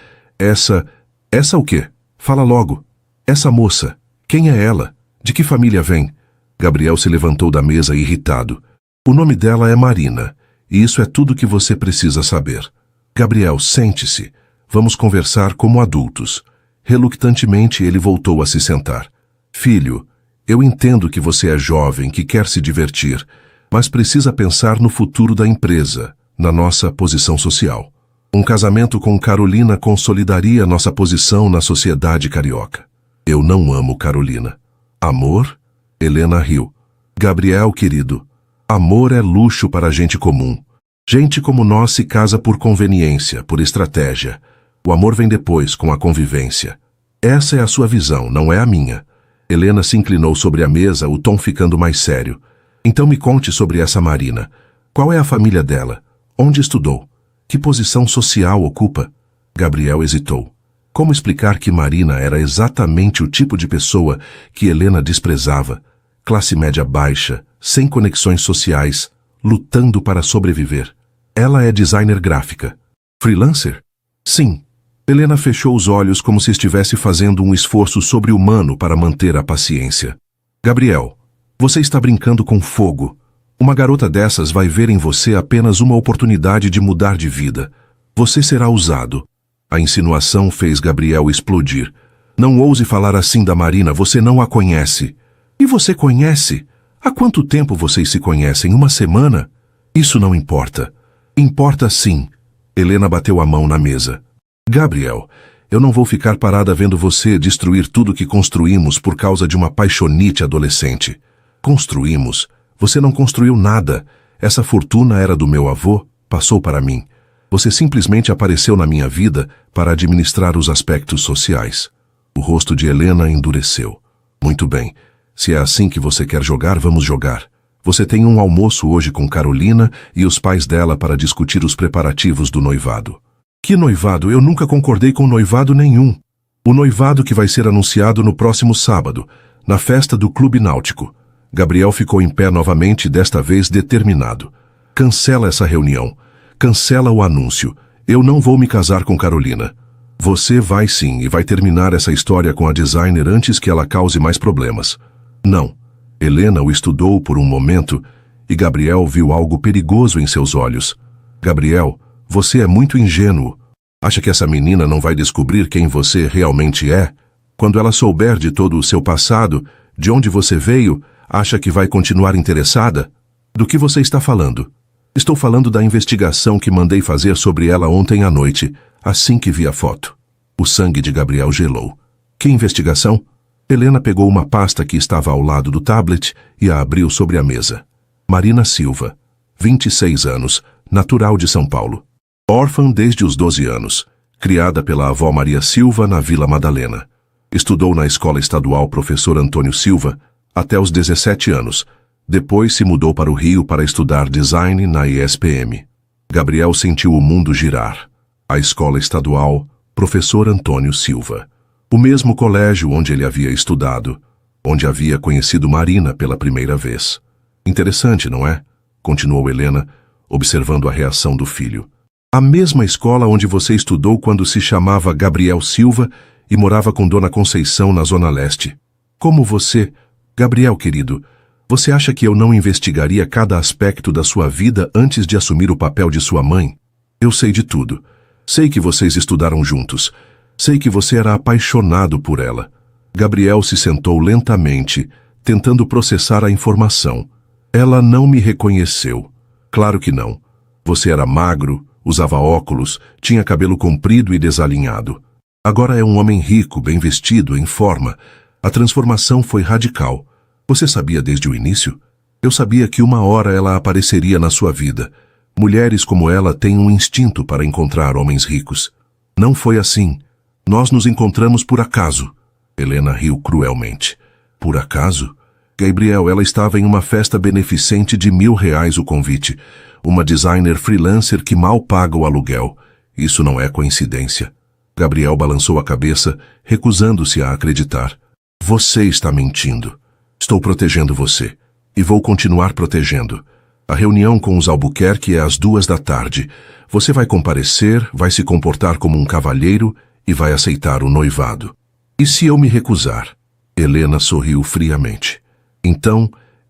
o quê? Fala logo. Essa moça, quem é ela? De que família vem? Gabriel se levantou da mesa irritado. O nome dela é Marina. E isso é tudo que você precisa saber. Gabriel, sente-se. Vamos conversar como adultos. Relutantemente, ele voltou a se sentar. Filho, eu entendo que você é jovem, que quer se divertir, mas precisa pensar no futuro da empresa, na nossa posição social. Um casamento com Carolina consolidaria nossa posição na sociedade carioca. Eu não amo Carolina. Amor? Helena riu. Gabriel, querido, amor é luxo para gente comum. Gente como nós se casa por conveniência, por estratégia. O amor vem depois, com a convivência. Essa é a sua visão, não é a minha. Helena se inclinou sobre a mesa, o tom ficando mais sério. Então me conte sobre essa Marina. Qual é a família dela? Onde estudou? Que posição social ocupa? Gabriel hesitou. Como explicar que Marina era exatamente o tipo de pessoa que Helena desprezava? Classe média baixa, sem conexões sociais, lutando para sobreviver. Ela é designer gráfica. Freelancer? Sim. Helena fechou os olhos como se estivesse fazendo um esforço sobre-humano para manter a paciência. Gabriel, você está brincando com fogo. Uma garota dessas vai ver em você apenas uma oportunidade de mudar de vida. Você será usado. A insinuação fez Gabriel explodir. Não ouse falar assim da Marina, você não a conhece. E você conhece? Há quanto tempo vocês se conhecem? Uma semana? Isso não importa. Importa sim. Helena bateu a mão na mesa. Gabriel, eu não vou ficar parada vendo você destruir tudo que construímos por causa de uma paixonite adolescente. Construímos? Você não construiu nada. Essa fortuna era do meu avô, passou para mim. Você simplesmente apareceu na minha vida para administrar os aspectos sociais. O rosto de Helena endureceu. Muito bem. Se é assim que você quer jogar, vamos jogar. Você tem um almoço hoje com Carolina e os pais dela para discutir os preparativos do noivado. Que noivado? Eu nunca concordei com noivado nenhum. O noivado que vai ser anunciado no próximo sábado, na festa do Clube Náutico. Gabriel ficou em pé novamente, desta vez determinado. Cancela essa reunião. Cancela o anúncio. Eu não vou me casar com Carolina. Você vai sim e vai terminar essa história com a designer antes que ela cause mais problemas. Não. Helena o estudou por um momento e Gabriel viu algo perigoso em seus olhos. Gabriel, você é muito ingênuo. Acha que essa menina não vai descobrir quem você realmente é? Quando ela souber de todo o seu passado, de onde você veio, acha que vai continuar interessada? Do que você está falando? Estou falando da investigação que mandei fazer sobre ela ontem à noite, assim que vi a foto. O sangue de Gabriel gelou. Que investigação? Helena pegou uma pasta que estava ao lado do tablet e a abriu sobre a mesa. Marina Silva, 26 anos, natural de São Paulo. Órfã desde os 12 anos, criada pela avó Maria Silva na Vila Madalena. Estudou na escola estadual Professor Antônio Silva até os 17 anos. Depois se mudou para o Rio para estudar design na ESPM. Gabriel sentiu o mundo girar. A escola estadual Professor Antônio Silva. O mesmo colégio onde ele havia estudado, onde havia conhecido Marina pela primeira vez. Interessante, não é? Continuou Helena, observando a reação do filho. A mesma escola onde você estudou quando se chamava Gabriel Silva e morava com Dona Conceição na Zona Leste. Como você, Gabriel querido, você acha que eu não investigaria cada aspecto da sua vida antes de assumir o papel de sua mãe? Eu sei de tudo. Sei que vocês estudaram juntos. Sei que você era apaixonado por ela. Gabriel se sentou lentamente, tentando processar a informação. Ela não me reconheceu. Claro que não. Você era magro, usava óculos, tinha cabelo comprido e desalinhado. Agora é um homem rico, bem vestido, em forma. A transformação foi radical. Você sabia desde o início? Eu sabia que uma hora ela apareceria na sua vida. Mulheres como ela têm um instinto para encontrar homens ricos. Não foi assim. Nós nos encontramos por acaso. Helena riu cruelmente. Por acaso? Gabriel, ela estava em uma festa beneficente de R$1.000 o convite. Uma designer freelancer que mal paga o aluguel. Isso não é coincidência. Gabriel balançou a cabeça, recusando-se a acreditar. Você está mentindo. Estou protegendo você. E vou continuar protegendo. A reunião com os Albuquerque é às 2 da tarde. Você vai comparecer, vai se comportar como um cavalheiro e vai aceitar o noivado. E se eu me recusar? Helena sorriu friamente. Então,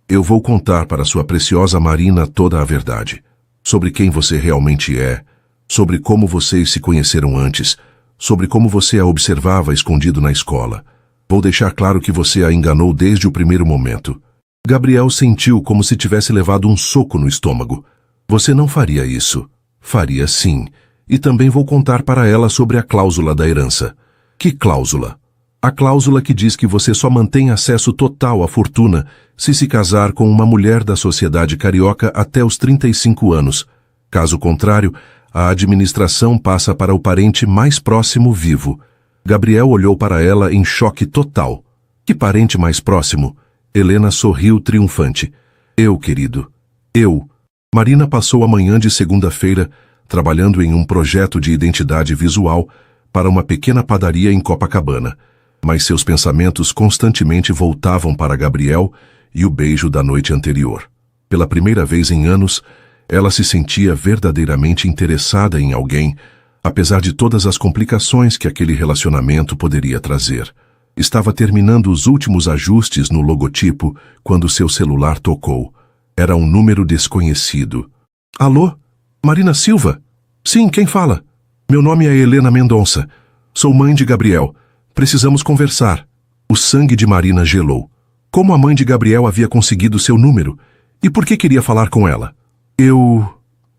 eu vou contar para sua preciosa Marina toda a verdade. Sobre quem você realmente é, sobre como vocês se conheceram antes, sobre como você a observava escondido na escola. Vou deixar claro que você a enganou desde o primeiro momento. Gabriel sentiu como se tivesse levado um soco no estômago. Você não faria isso. Faria sim. E também vou contar para ela sobre a cláusula da herança. Que cláusula? A cláusula que diz que você só mantém acesso total à fortuna se casar com uma mulher da sociedade carioca até os 35 anos. Caso contrário, a administração passa para o parente mais próximo vivo. Gabriel olhou para ela em choque total. Que parente mais próximo? Helena sorriu triunfante. Eu, querido. Eu. Marina passou a manhã de segunda-feira trabalhando em um projeto de identidade visual para uma pequena padaria em Copacabana, mas seus pensamentos constantemente voltavam para Gabriel e o beijo da noite anterior. Pela primeira vez em anos, ela se sentia verdadeiramente interessada em alguém, apesar de todas as complicações que aquele relacionamento poderia trazer. Estava terminando os últimos ajustes no logotipo quando seu celular tocou. Era um número desconhecido. Alô? Marina Silva? Sim, quem fala? Meu nome é Helena Mendonça. Sou mãe de Gabriel. Precisamos conversar. O sangue de Marina gelou. Como a mãe de Gabriel havia conseguido seu número? E por que queria falar com ela? Eu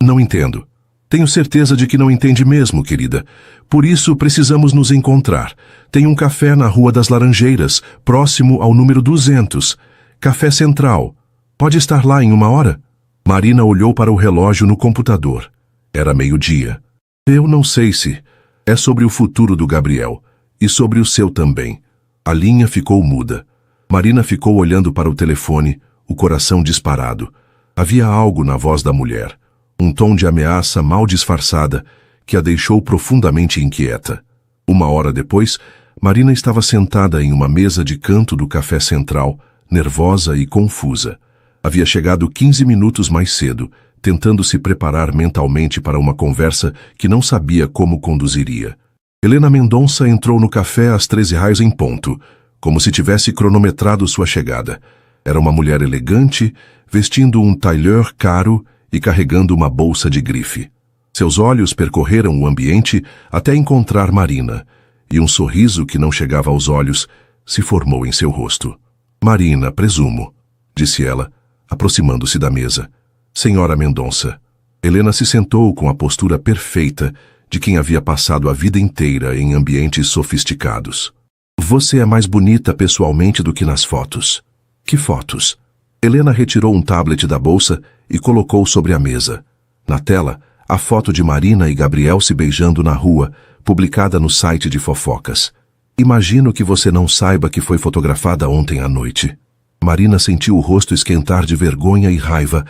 não entendo. Tenho certeza de que não entende mesmo, querida. Por isso, precisamos nos encontrar. Tem um café na Rua das Laranjeiras, próximo ao número 200. Café Central. Pode estar lá em 1 hora? Marina olhou para o relógio no computador. Era meio-dia. Eu não sei se... É sobre o futuro do Gabriel. E sobre o seu também. A linha ficou muda. Marina ficou olhando para o telefone, o coração disparado. Havia algo na voz da mulher. Um tom de ameaça mal disfarçada que a deixou profundamente inquieta. 1 hora depois, Marina estava sentada em uma mesa de canto do Café Central, nervosa e confusa. Havia chegado 15 minutos mais cedo, tentando se preparar mentalmente para uma conversa que não sabia como conduziria. Helena Mendonça entrou no café às 13h em ponto, como se tivesse cronometrado sua chegada. Era uma mulher elegante, vestindo um tailleur caro e carregando uma bolsa de grife. Seus olhos percorreram o ambiente até encontrar Marina, e um sorriso que não chegava aos olhos se formou em seu rosto. Marina, presumo, disse ela, aproximando-se da mesa. Senhora Mendonça. Helena se sentou com a postura perfeita de quem havia passado a vida inteira em ambientes sofisticados. Você é mais bonita pessoalmente do que nas fotos. Que fotos? Helena retirou um tablet da bolsa e colocou sobre a mesa. Na tela, a foto de Marina e Gabriel se beijando na rua, publicada no site de fofocas. Imagino que você não saiba que foi fotografada ontem à noite. Marina sentiu o rosto esquentar de vergonha e raiva.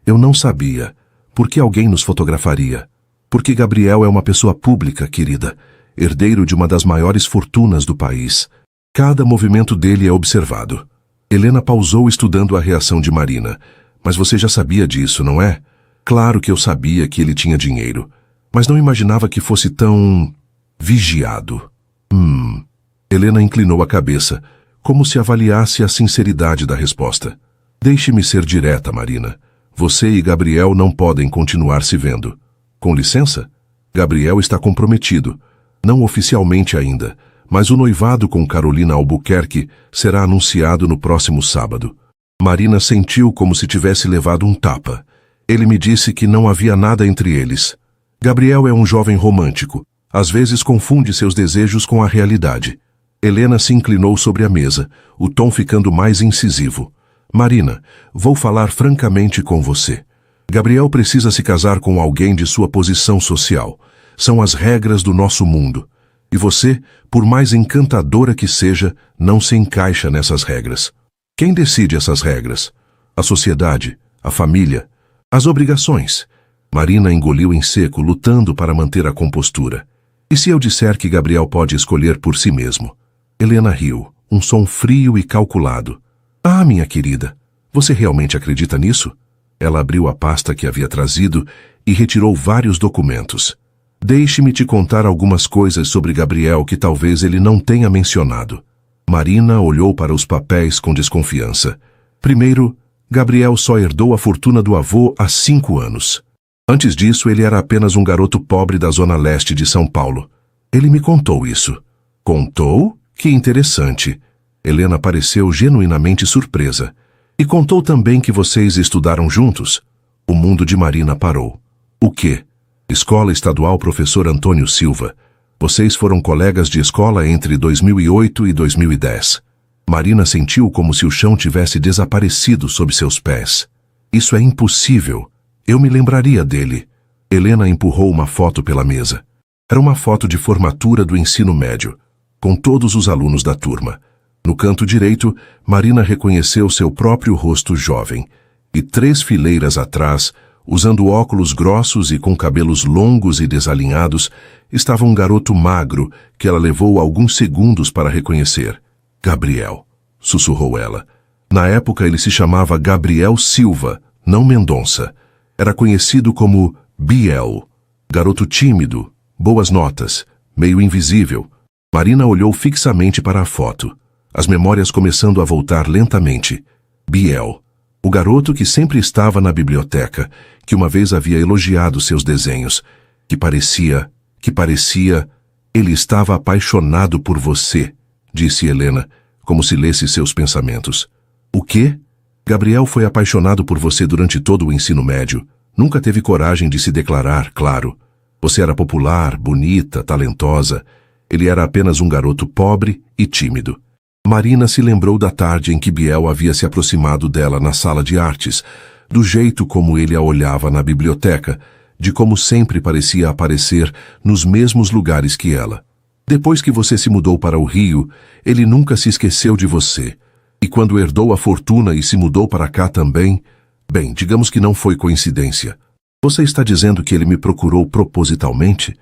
Eu não sabia. Por que alguém nos fotografaria? Porque Gabriel é uma pessoa pública, querida, herdeiro de uma das maiores fortunas do país. Cada movimento dele é observado. Helena pausou estudando a reação de Marina. Mas você já sabia disso, não é? Claro que eu sabia que ele tinha dinheiro, mas não imaginava que fosse tão... vigiado. Helena inclinou a cabeça, como se avaliasse a sinceridade da resposta. Deixe-me ser direta, Marina. Você e Gabriel não podem continuar se vendo. Com licença? Gabriel está comprometido. Não oficialmente ainda, mas o noivado com Carolina Albuquerque será anunciado no próximo sábado. Marina sentiu como se tivesse levado um tapa. Ele me disse que não havia nada entre eles. Gabriel é um jovem romântico. Às vezes confunde seus desejos com a realidade. Helena se inclinou sobre a mesa, o tom ficando mais incisivo. Marina, vou falar francamente com você. Gabriel precisa se casar com alguém de sua posição social. São as regras do nosso mundo. E você, por mais encantadora que seja, não se encaixa nessas regras. Quem decide essas regras? A sociedade, a família, as obrigações. Marina engoliu em seco, lutando para manter a compostura. E se eu disser que Gabriel pode escolher por si mesmo? Helena riu, um som frio e calculado. Ah, minha querida, você realmente acredita nisso? Ela abriu a pasta que havia trazido e retirou vários documentos. Deixe-me te contar algumas coisas sobre Gabriel que talvez ele não tenha mencionado. Marina olhou para os papéis com desconfiança. Primeiro, Gabriel só herdou a fortuna do avô há 5 anos. Antes disso, ele era apenas um garoto pobre da zona leste de São Paulo. Ele me contou isso. Contou? Que interessante. Helena pareceu genuinamente surpresa. E contou também que vocês estudaram juntos? O mundo de Marina parou. O quê? Escola Estadual Professor Antônio Silva. Vocês foram colegas de escola entre 2008 e 2010. Marina sentiu como se o chão tivesse desaparecido sob seus pés. Isso é impossível. Eu me lembraria dele. Helena empurrou uma foto pela mesa. Era uma foto de formatura do ensino médio. com todos os alunos da turma. No canto direito, Marina reconheceu seu próprio rosto jovem, e 3 fileiras atrás, usando óculos grossos e com cabelos longos e desalinhados, estava um garoto magro que ela levou alguns segundos para reconhecer. Gabriel, sussurrou ela. Na época ele se chamava Gabriel Silva, não Mendonça. Era conhecido como Biel. Garoto tímido, boas notas, meio invisível. Marina olhou fixamente para a foto, as memórias começando a voltar lentamente. Biel, o garoto que sempre estava na biblioteca, que uma vez havia elogiado seus desenhos, que parecia, ele estava apaixonado por você, disse Helena, como se lesse seus pensamentos. O quê? Gabriel foi apaixonado por você durante todo o ensino médio. Nunca teve coragem de se declarar, claro. Você era popular, bonita, talentosa. Ele era apenas um garoto pobre e tímido. Marina se lembrou da tarde em que Biel havia se aproximado dela na sala de artes, do jeito como ele a olhava na biblioteca, de como sempre parecia aparecer nos mesmos lugares que ela. Depois que você se mudou para o Rio, ele nunca se esqueceu de você. E quando herdou a fortuna e se mudou para cá também, bem, digamos que não foi coincidência. Você está dizendo que ele me procurou propositalmente?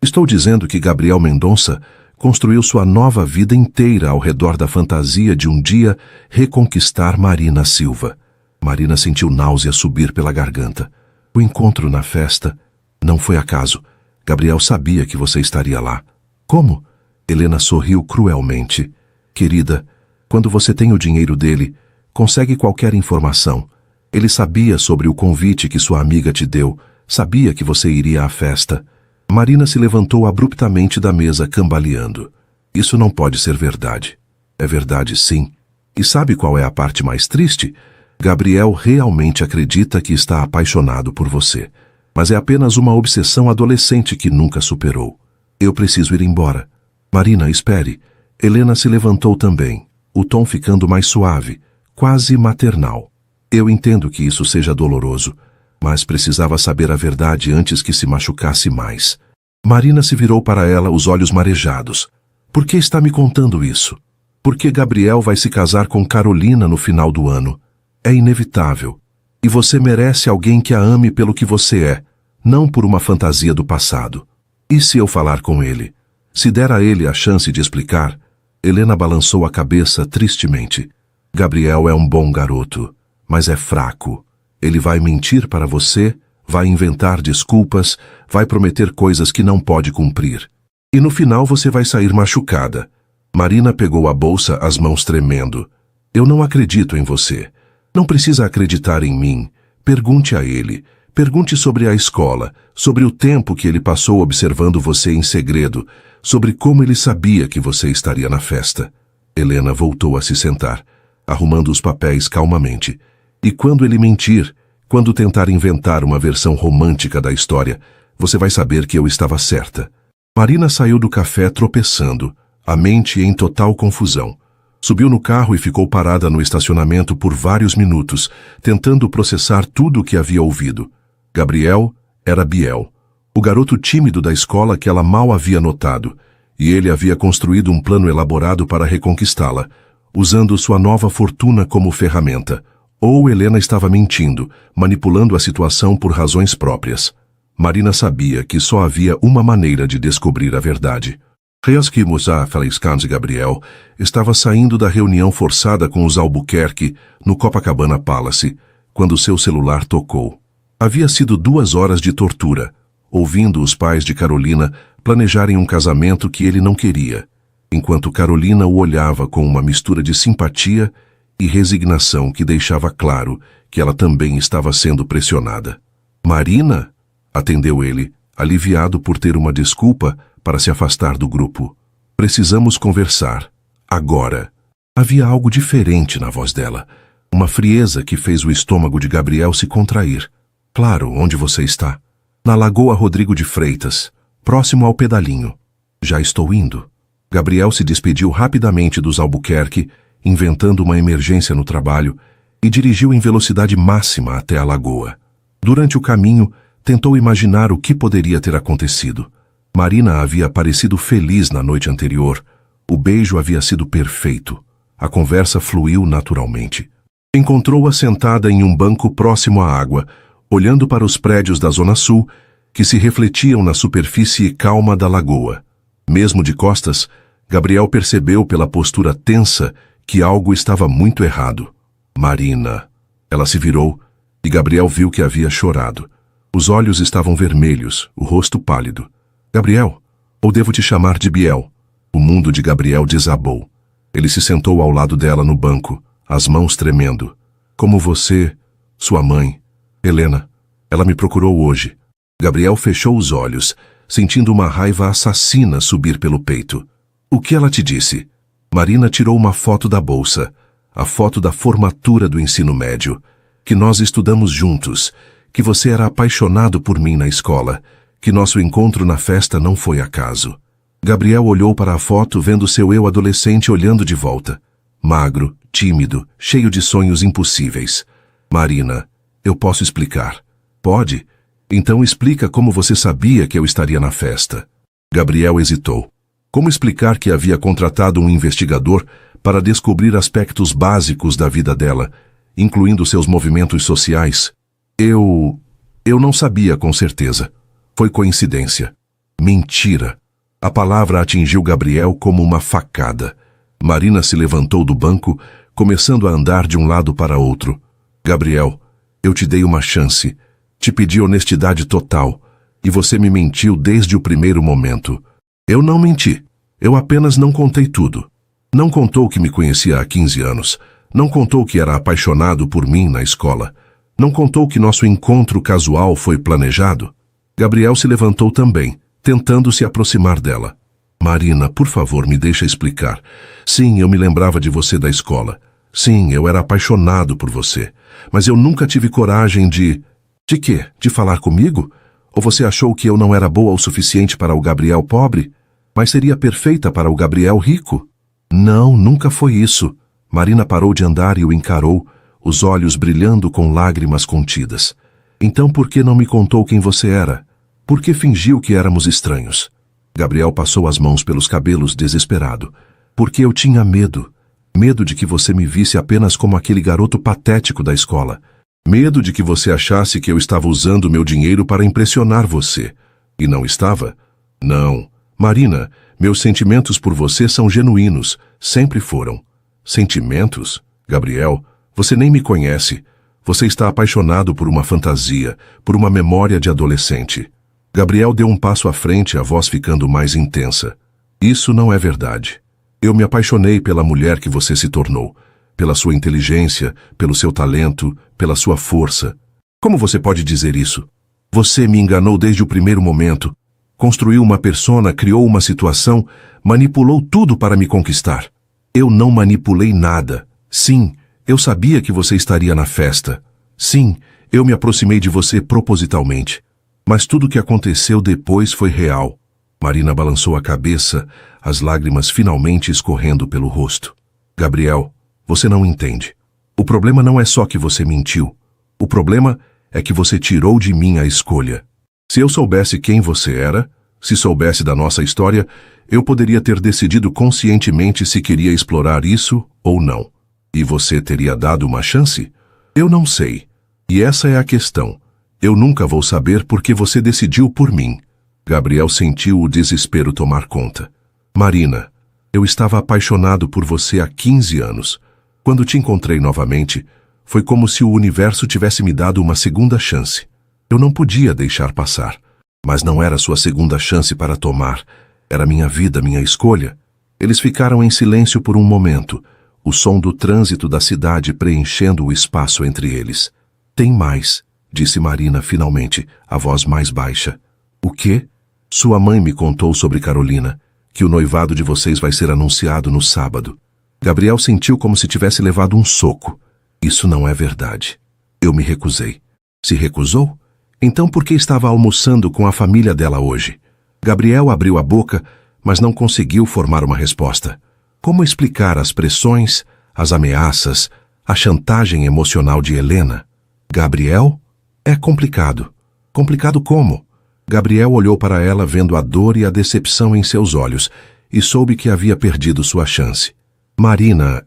Estou dizendo que Gabriel Mendonça construiu sua nova vida inteira ao redor da fantasia de um dia reconquistar Marina Silva. Marina sentiu náusea subir pela garganta. O encontro na festa não foi acaso. Gabriel sabia que você estaria lá. Como? Helena sorriu cruelmente. Querida, quando você tem o dinheiro dele, consegue qualquer informação. Ele sabia sobre o convite que sua amiga te deu, sabia que você iria à festa. Marina se levantou abruptamente da mesa, cambaleando. Isso não pode ser verdade. É verdade, sim. E sabe qual é a parte mais triste? Gabriel realmente acredita que está apaixonado por você. Mas é apenas uma obsessão adolescente que nunca superou. Eu preciso ir embora. Marina, espere. Helena se levantou também, o tom ficando mais suave, quase maternal. Eu entendo que isso seja doloroso, mas precisava saber a verdade antes que se machucasse mais. Marina se virou para ela, os olhos marejados. Por que está me contando isso? Porque Gabriel vai se casar com Carolina no final do ano. É inevitável. E você merece alguém que a ame pelo que você é, não por uma fantasia do passado. E se eu falar com ele? Se der a ele a chance de explicar? Helena balançou a cabeça tristemente. Gabriel é um bom garoto, mas é fraco. Ele vai mentir para você, vai inventar desculpas, vai prometer coisas que não pode cumprir. E no final você vai sair machucada. Marina pegou a bolsa, as mãos tremendo. Eu não acredito em você. Não precisa acreditar em mim. Pergunte a ele. Pergunte sobre a escola, sobre o tempo que ele passou observando você em segredo, sobre como ele sabia que você estaria na festa. Helena voltou a se sentar, arrumando os papéis calmamente. E quando ele mentir, quando tentar inventar uma versão romântica da história, você vai saber que eu estava certa. Marina saiu do café tropeçando, a mente em total confusão. Subiu no carro e ficou parada no estacionamento por vários minutos, tentando processar tudo o que havia ouvido. Gabriel era Biel, o garoto tímido da escola que ela mal havia notado, e ele havia construído um plano elaborado para reconquistá-la, usando sua nova fortuna como ferramenta. Ou Helena estava mentindo, manipulando a situação por razões próprias. Marina sabia que só havia uma maneira de descobrir a verdade. Reaski Musa Falaiscans Gabriel estava saindo da reunião forçada com os Albuquerque no Copacabana Palace, quando seu celular tocou. Havia sido 2 horas de tortura, ouvindo os pais de Carolina planejarem um casamento que ele não queria, enquanto Carolina o olhava com uma mistura de simpatia e resignação que deixava claro que ela também estava sendo pressionada. Marina? Atendeu ele, aliviado por ter uma desculpa para se afastar do grupo. Precisamos conversar. Agora. Havia algo diferente na voz dela, uma frieza que fez o estômago de Gabriel se contrair. Claro, onde você está? Na Lagoa Rodrigo de Freitas, próximo ao pedalinho. Já estou indo. Gabriel se despediu rapidamente dos Albuquerque, inventando uma emergência no trabalho, e dirigiu em velocidade máxima até a lagoa. Durante o caminho, tentou imaginar o que poderia ter acontecido. Marina havia parecido feliz na noite anterior, O beijo havia sido perfeito. A conversa fluiu naturalmente. Encontrou-a sentada em um banco próximo à água, olhando para os prédios da Zona Sul, que se refletiam na superfície calma da lagoa. Mesmo de costas, Gabriel percebeu pela postura tensa que algo estava muito errado. Marina. Ela se virou e Gabriel viu que havia chorado. Os olhos estavam vermelhos, o rosto pálido. Gabriel, ou devo te chamar de Biel? O mundo de Gabriel desabou. Ele se sentou ao lado dela no banco, as mãos tremendo. Como você, sua mãe, Helena, ela me procurou hoje. Gabriel fechou os olhos, sentindo uma raiva assassina subir pelo peito. O que ela te disse? Marina tirou uma foto da bolsa, a foto da formatura do ensino médio, que nós estudamos juntos, que você era apaixonado por mim na escola, que nosso encontro na festa não foi acaso. Gabriel olhou para a foto vendo seu eu adolescente olhando de volta. Magro, tímido, cheio de sonhos impossíveis. Marina, eu posso explicar. Pode? Então explica como você sabia que eu estaria na festa. Gabriel hesitou. Como explicar que havia contratado um investigador para descobrir aspectos básicos da vida dela, incluindo seus movimentos sociais? Eu não sabia com certeza. Foi coincidência. Mentira. A palavra atingiu Gabriel como uma facada. Marina se levantou do banco, começando a andar de um lado para outro. Gabriel, eu te dei uma chance. Te pedi honestidade total. E você me mentiu desde o primeiro momento. Eu não menti. Eu apenas não contei tudo. Não contou que me conhecia há 15 anos. Não contou que era apaixonado por mim na escola. Não contou que nosso encontro casual foi planejado. Gabriel se levantou também, tentando se aproximar dela. Marina, por favor, me deixa explicar. Sim, eu me lembrava de você da escola. Sim, eu era apaixonado por você. Mas eu nunca tive coragem de... De quê? De falar comigo? Ou você achou que eu não era boa o suficiente para o Gabriel pobre, mas seria perfeita para o Gabriel rico? Não, nunca foi isso. Marina parou de andar e o encarou, os olhos brilhando com lágrimas contidas. Então por que não me contou quem você era? Por que fingiu que éramos estranhos? Gabriel passou as mãos pelos cabelos desesperado. Porque eu tinha medo. Medo de que você me visse apenas como aquele garoto patético da escola. Medo de que você achasse que eu estava usando meu dinheiro para impressionar você. E não estava? Não. Marina, meus sentimentos por você são genuínos. Sempre foram. Sentimentos? Gabriel, você nem me conhece. Você está apaixonado por uma fantasia, por uma memória de adolescente. Gabriel deu um passo à frente, a voz ficando mais intensa. Isso não é verdade. Eu me apaixonei pela mulher que você se tornou. Pela sua inteligência, pelo seu talento, pela sua força. Como você pode dizer isso? Você me enganou desde o primeiro momento. Construiu uma persona, criou uma situação, manipulou tudo para me conquistar. Eu não manipulei nada. Sim, eu sabia que você estaria na festa. Sim, eu me aproximei de você propositalmente. Mas tudo o que aconteceu depois foi real. Marina balançou a cabeça, as lágrimas finalmente escorrendo pelo rosto. Gabriel, você não entende. O problema não é só que você mentiu. O problema é que você tirou de mim a escolha. Se eu soubesse quem você era, se soubesse da nossa história, eu poderia ter decidido conscientemente se queria explorar isso ou não. E você teria dado uma chance? Eu não sei. E essa é a questão. Eu nunca vou saber porque você decidiu por mim. Gabriel sentiu o desespero tomar conta. Marina, eu estava apaixonado por você há 15 anos. Quando te encontrei novamente, foi como se o universo tivesse me dado uma segunda chance. Eu não podia deixar passar. Mas não era sua segunda chance para tomar. Era minha vida, minha escolha. Eles ficaram em silêncio por um momento, o som do trânsito da cidade preenchendo o espaço entre eles. Tem mais, disse Marina finalmente, a voz mais baixa. O quê? Sua mãe me contou sobre Carolina, que o noivado de vocês vai ser anunciado no sábado. Gabriel sentiu como se tivesse levado um soco. Isso não é verdade. Eu me recusei. Se recusou? Então por que estava almoçando com a família dela hoje? Gabriel abriu a boca, mas não conseguiu formar uma resposta. Como explicar as pressões, as ameaças, a chantagem emocional de Helena? Gabriel? É complicado. Complicado como? Gabriel olhou para ela vendo a dor e a decepção em seus olhos, e soube que havia perdido sua chance. Marina,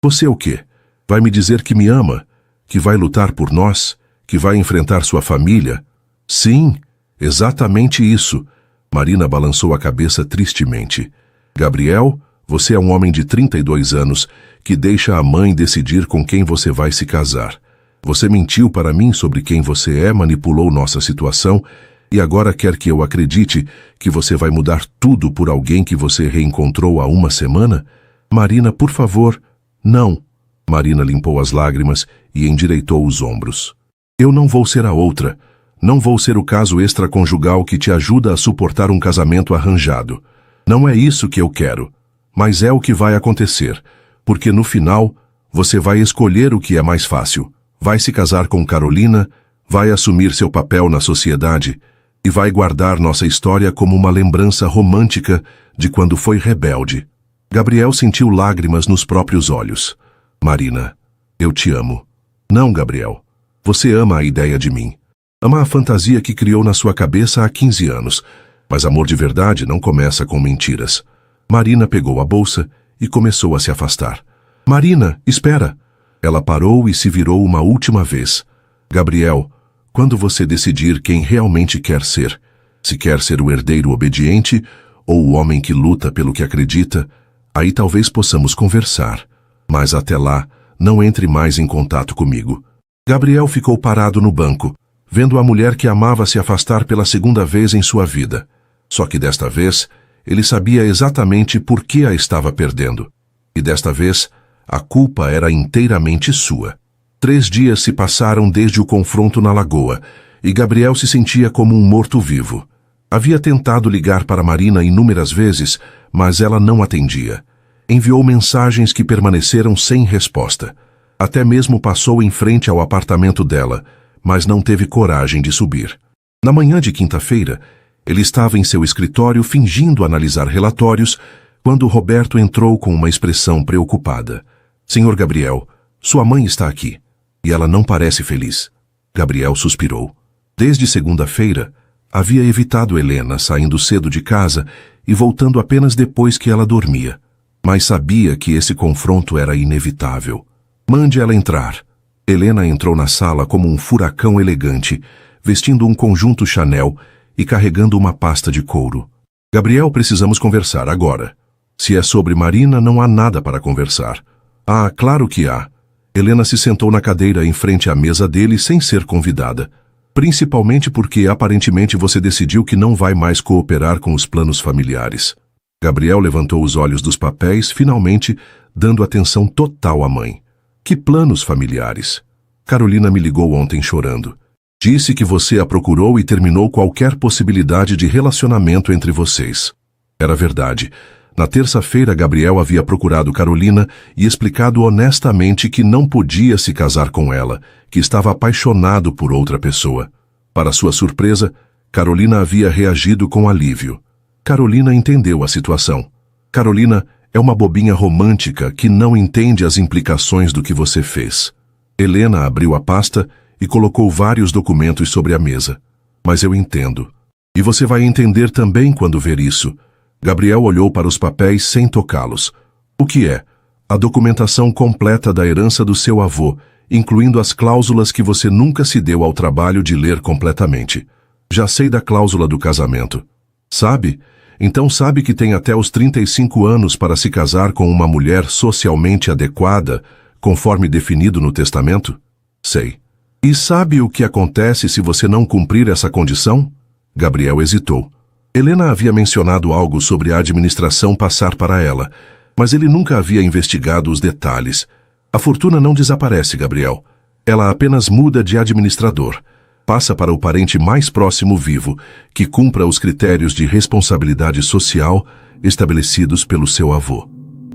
Você o quê? Vai me dizer que me ama? Que vai lutar por nós? Que vai enfrentar sua família? Sim, exatamente isso. Marina balançou a cabeça tristemente. Gabriel, você é um homem de 32 anos que deixa a mãe decidir com quem você vai se casar. Você mentiu para mim sobre quem você é, manipulou nossa situação e agora quer que eu acredite que você vai mudar tudo por alguém que você reencontrou há uma semana? Marina, por favor, não. Marina limpou as lágrimas e endireitou os ombros. Eu não vou ser a outra. Não vou ser o caso extraconjugal que te ajuda a suportar um casamento arranjado. Não é isso que eu quero. Mas é o que vai acontecer, porque no final, você vai escolher o que é mais fácil. Vai se casar com Carolina, vai assumir seu papel na sociedade e vai guardar nossa história como uma lembrança romântica de quando foi rebelde. Gabriel sentiu lágrimas nos próprios olhos. Marina, eu te amo. Não, Gabriel. Você ama a ideia de mim. Ama a fantasia que criou na sua cabeça há 15 anos. Mas amor de verdade não começa com mentiras. Marina pegou a bolsa e começou a se afastar. Marina, espera! Ela parou e se virou uma última vez. Gabriel, quando você decidir quem realmente quer ser, se quer ser o herdeiro obediente ou o homem que luta pelo que acredita, aí talvez possamos conversar. Mas até lá, não entre mais em contato comigo. Gabriel ficou parado no banco, vendo a mulher que amava se afastar pela segunda vez em sua vida. Só que desta vez, ele sabia exatamente por que a estava perdendo. E desta vez, a culpa era inteiramente sua. 3 dias se passaram desde o confronto na lagoa, e Gabriel se sentia como um morto-vivo. Havia tentado ligar para Marina inúmeras vezes, mas ela não atendia. Enviou mensagens que permaneceram sem resposta. Até mesmo passou em frente ao apartamento dela, mas não teve coragem de subir. Na manhã de quinta-feira, ele estava em seu escritório fingindo analisar relatórios, quando Roberto entrou com uma expressão preocupada. Senhor Gabriel, sua mãe está aqui, e ela não parece feliz. Gabriel suspirou. Desde segunda-feira, havia evitado Helena saindo cedo de casa e voltando apenas depois que ela dormia. Mas sabia que esse confronto era inevitável. Mande ela entrar. Helena entrou na sala como um furacão elegante, vestindo um conjunto Chanel e carregando uma pasta de couro. Gabriel, precisamos conversar agora. Se é sobre Marina, não há nada para conversar. Ah, claro que há. Helena se sentou na cadeira em frente à mesa dele sem ser convidada. Principalmente porque aparentemente você decidiu que não vai mais cooperar com os planos familiares. Gabriel levantou os olhos dos papéis, finalmente, dando atenção total à mãe. Que planos familiares? Carolina me ligou ontem chorando. Disse que você a procurou e terminou qualquer possibilidade de relacionamento entre vocês. Era verdade. Na terça-feira, Gabriel havia procurado Carolina e explicado honestamente que não podia se casar com ela, que estava apaixonado por outra pessoa. Para sua surpresa, Carolina havia reagido com alívio. Carolina entendeu a situação. Carolina é uma bobinha romântica que não entende as implicações do que você fez. Helena abriu a pasta e colocou vários documentos sobre a mesa. Mas eu entendo. E você vai entender também quando ver isso. Gabriel olhou para os papéis sem tocá-los. O que é? A documentação completa da herança do seu avô, incluindo as cláusulas que você nunca se deu ao trabalho de ler completamente. Já sei da cláusula do casamento. Sabe? Então sabe que tem até os 35 anos para se casar com uma mulher socialmente adequada, conforme definido no testamento? Sei. E sabe o que acontece se você não cumprir essa condição? Gabriel hesitou. Helena havia mencionado algo sobre a administração passar para ela, mas ele nunca havia investigado os detalhes. A fortuna não desaparece, Gabriel. Ela apenas muda de administrador. Passa para o parente mais próximo vivo, que cumpra os critérios de responsabilidade social estabelecidos pelo seu avô.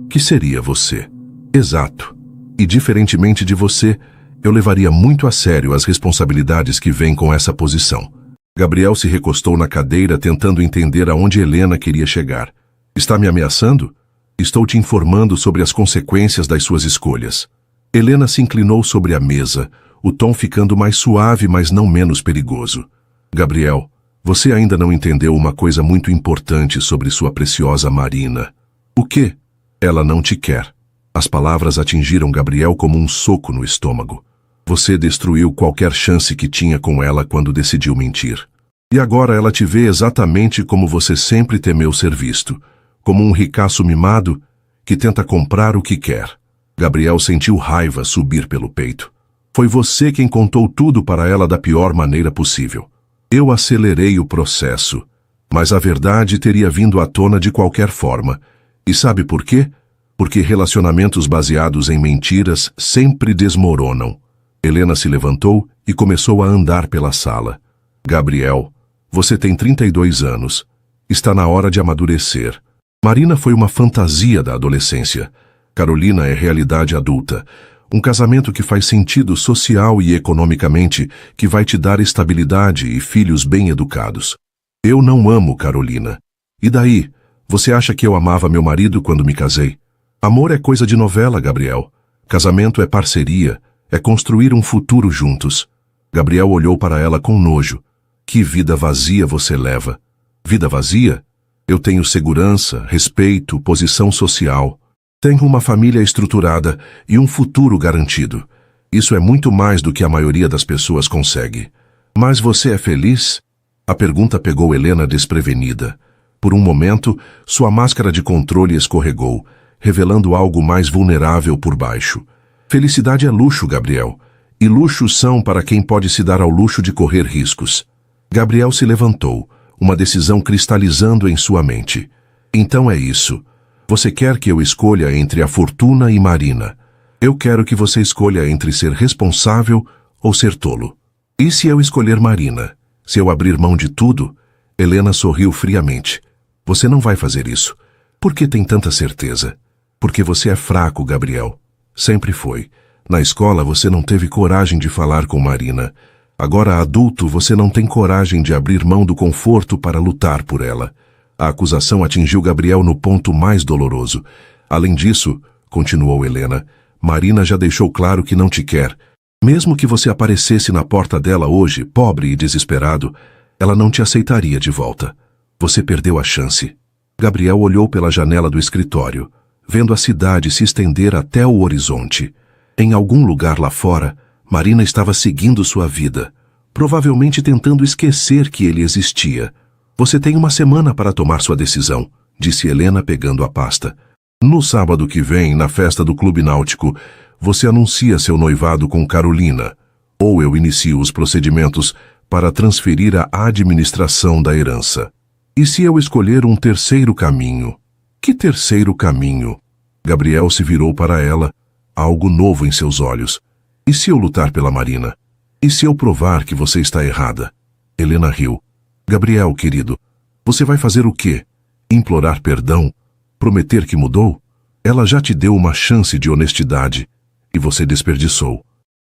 Que seria você? Exato. E diferentemente de você, eu levaria muito a sério as responsabilidades que vêm com essa posição. Gabriel se recostou na cadeira tentando entender aonde Helena queria chegar. Está me ameaçando? Estou te informando sobre as consequências das suas escolhas. Helena se inclinou sobre a mesa, o tom ficando mais suave, mas não menos perigoso. Gabriel, Você ainda não entendeu uma coisa muito importante sobre sua preciosa Marina. O quê? Ela não te quer. As palavras atingiram Gabriel como um soco no estômago. Você destruiu qualquer chance que tinha com ela quando decidiu mentir. E agora ela te vê exatamente como você sempre temeu ser visto, como um ricaço mimado que tenta comprar o que quer. Gabriel sentiu raiva subir pelo peito. Foi você quem contou tudo para ela da pior maneira possível. Eu acelerei o processo, mas a verdade teria vindo à tona de qualquer forma. E sabe por quê? Porque relacionamentos baseados em mentiras sempre desmoronam. Helena se levantou e começou a andar pela sala. Gabriel, você tem 32 anos. Está na hora de amadurecer. Marina foi uma fantasia da adolescência. Carolina é realidade adulta. Um casamento que faz sentido social e economicamente, que vai te dar estabilidade e filhos bem educados. Eu não amo Carolina. E daí? Você acha que eu amava meu marido quando me casei? Amor é coisa de novela, Gabriel. Casamento é parceria, é construir um futuro juntos. Gabriel olhou para ela com nojo. Que vida vazia você leva. Vida vazia? Eu tenho segurança, respeito, posição social. Tenho uma família estruturada e um futuro garantido. Isso é muito mais do que a maioria das pessoas consegue. Mas você é feliz? A pergunta pegou Helena desprevenida. Por um momento, sua máscara de controle escorregou, revelando algo mais vulnerável por baixo. Felicidade é luxo, Gabriel. E luxos são para quem pode se dar ao luxo de correr riscos. Gabriel se levantou, uma decisão cristalizando em sua mente. Então é isso. Você quer que eu escolha entre a fortuna e Marina. Eu quero que você escolha entre ser responsável ou ser tolo. E se eu escolher Marina? Se eu abrir mão de tudo? Helena sorriu friamente. Você não vai fazer isso. Por que tem tanta certeza? Porque você é fraco, Gabriel. Sempre foi. Na escola você não teve coragem de falar com Marina. Agora, adulto, você não tem coragem de abrir mão do conforto para lutar por ela. A acusação atingiu Gabriel no ponto mais doloroso. Além disso, continuou Helena, Marina já deixou claro que não te quer. Mesmo que você aparecesse na porta dela hoje, pobre e desesperado, ela não te aceitaria de volta. Você perdeu a chance. Gabriel olhou pela janela do escritório, vendo a cidade se estender até o horizonte. Em algum lugar lá fora, Marina estava seguindo sua vida, provavelmente tentando esquecer que ele existia. Você tem uma semana para tomar sua decisão, disse Helena pegando a pasta. No sábado que vem, na festa do Clube Náutico, você anuncia seu noivado com Carolina, ou eu inicio os procedimentos para transferir a administração da herança. E se eu escolher um terceiro caminho? Que terceiro caminho? Gabriel se virou para ela, algo novo em seus olhos. E se eu lutar pela Marina? E se eu provar que você está errada? Helena riu. Gabriel, querido, você vai fazer o quê? Implorar perdão? Prometer que mudou? Ela já te deu uma chance de honestidade e você desperdiçou.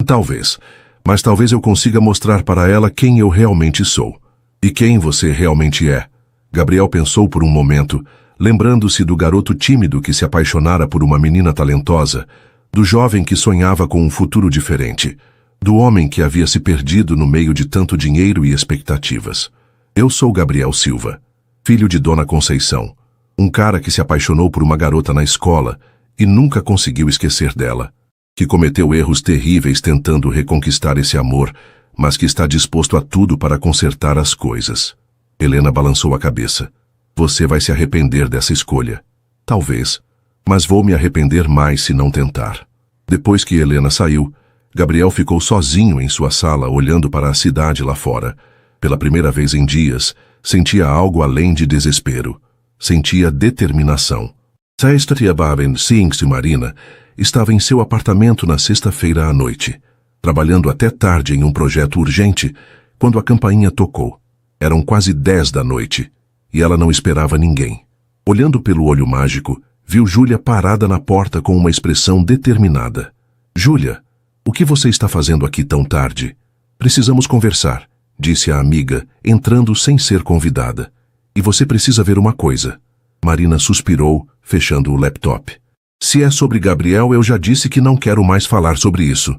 Talvez, mas talvez eu consiga mostrar para ela quem eu realmente sou e quem você realmente é. Gabriel pensou por um momento, lembrando-se do garoto tímido que se apaixonara por uma menina talentosa, do jovem que sonhava com um futuro diferente, do homem que havia se perdido no meio de tanto dinheiro e expectativas. Eu sou Gabriel Silva, filho de Dona Conceição, um cara que se apaixonou por uma garota na escola e nunca conseguiu esquecer dela, que cometeu erros terríveis tentando reconquistar esse amor, mas que está disposto a tudo para consertar as coisas. Helena balançou a cabeça. Você vai se arrepender dessa escolha. Talvez, mas vou me arrepender mais se não tentar. Depois que Helena saiu, Gabriel ficou sozinho em sua sala olhando para a cidade lá fora. Pela primeira vez em dias, sentia algo além de desespero. Sentia determinação. Sexta-feira, Singh Marina estava em seu apartamento na sexta-feira à noite, trabalhando até tarde em um projeto urgente, quando a campainha tocou. Eram quase 10 da noite, e ela não esperava ninguém. Olhando pelo olho mágico, viu Júlia parada na porta com uma expressão determinada. Júlia, o que você está fazendo aqui tão tarde? Precisamos conversar, disse a amiga, entrando sem ser convidada. E você precisa ver uma coisa. Marina suspirou, fechando o laptop. Se é sobre Gabriel, eu já disse que não quero mais falar sobre isso.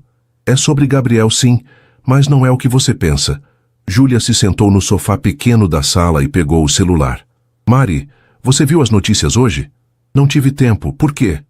É sobre Gabriel, sim, mas não é o que você pensa. Júlia se sentou no sofá pequeno da sala e pegou o celular. Mari, você viu as notícias hoje? Não tive tempo. Por quê?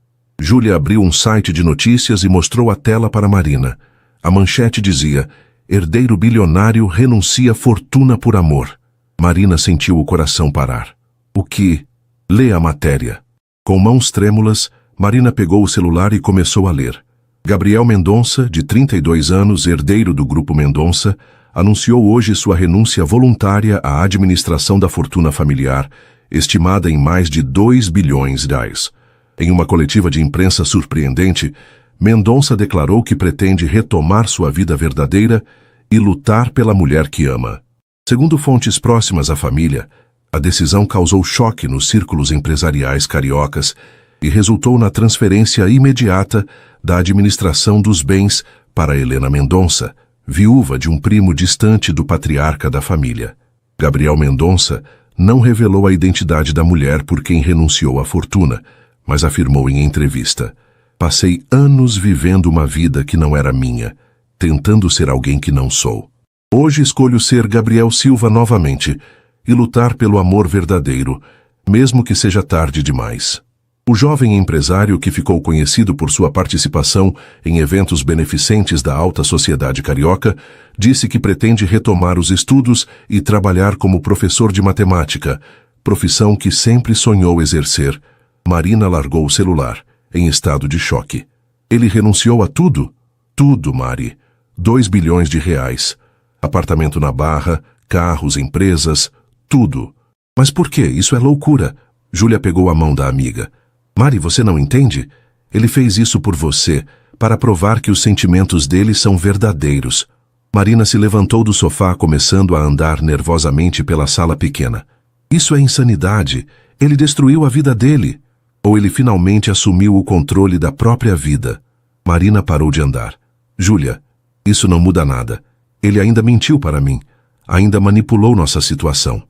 Júlia abriu um site de notícias e mostrou a tela para Marina. A manchete dizia: herdeiro bilionário renuncia fortuna por amor. Marina sentiu o coração parar. O que? Lê a matéria. Com mãos trêmulas, Marina pegou o celular e começou a ler. Gabriel Mendonça, de 32 anos, herdeiro do Grupo Mendonça, anunciou hoje sua renúncia voluntária à administração da fortuna familiar, estimada em mais de 2 bilhões de reais. Em uma coletiva de imprensa surpreendente, Mendonça declarou que pretende retomar sua vida verdadeira e lutar pela mulher que ama. Segundo fontes próximas à família, a decisão causou choque nos círculos empresariais cariocas e resultou na transferência imediata da administração dos bens para Helena Mendonça, viúva de um primo distante do patriarca da família. Gabriel Mendonça não revelou a identidade da mulher por quem renunciou à fortuna, mas afirmou em entrevista: passei anos vivendo uma vida que não era minha, tentando ser alguém que não sou. Hoje escolho ser Gabriel Silva novamente e lutar pelo amor verdadeiro, mesmo que seja tarde demais. O jovem empresário, que ficou conhecido por sua participação em eventos beneficentes da alta sociedade carioca, disse que pretende retomar os estudos e trabalhar como professor de matemática, profissão que sempre sonhou exercer. Marina largou o celular, em estado de choque. Ele renunciou a tudo? Tudo, Mari. 2 bilhões de reais. Apartamento na Barra, carros, empresas, tudo. Mas por quê? Isso é loucura. Júlia pegou a mão da amiga. Mari, você não entende? Ele fez isso por você, para provar que os sentimentos dele são verdadeiros. Marina se levantou do sofá, começando a andar nervosamente pela sala pequena. Isso é insanidade. Ele destruiu a vida dele. Ou ele finalmente assumiu o controle da própria vida. Marina parou de andar. Júlia, isso não muda nada. Ele ainda mentiu para mim. Ainda manipulou nossa situação.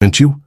Mentiu?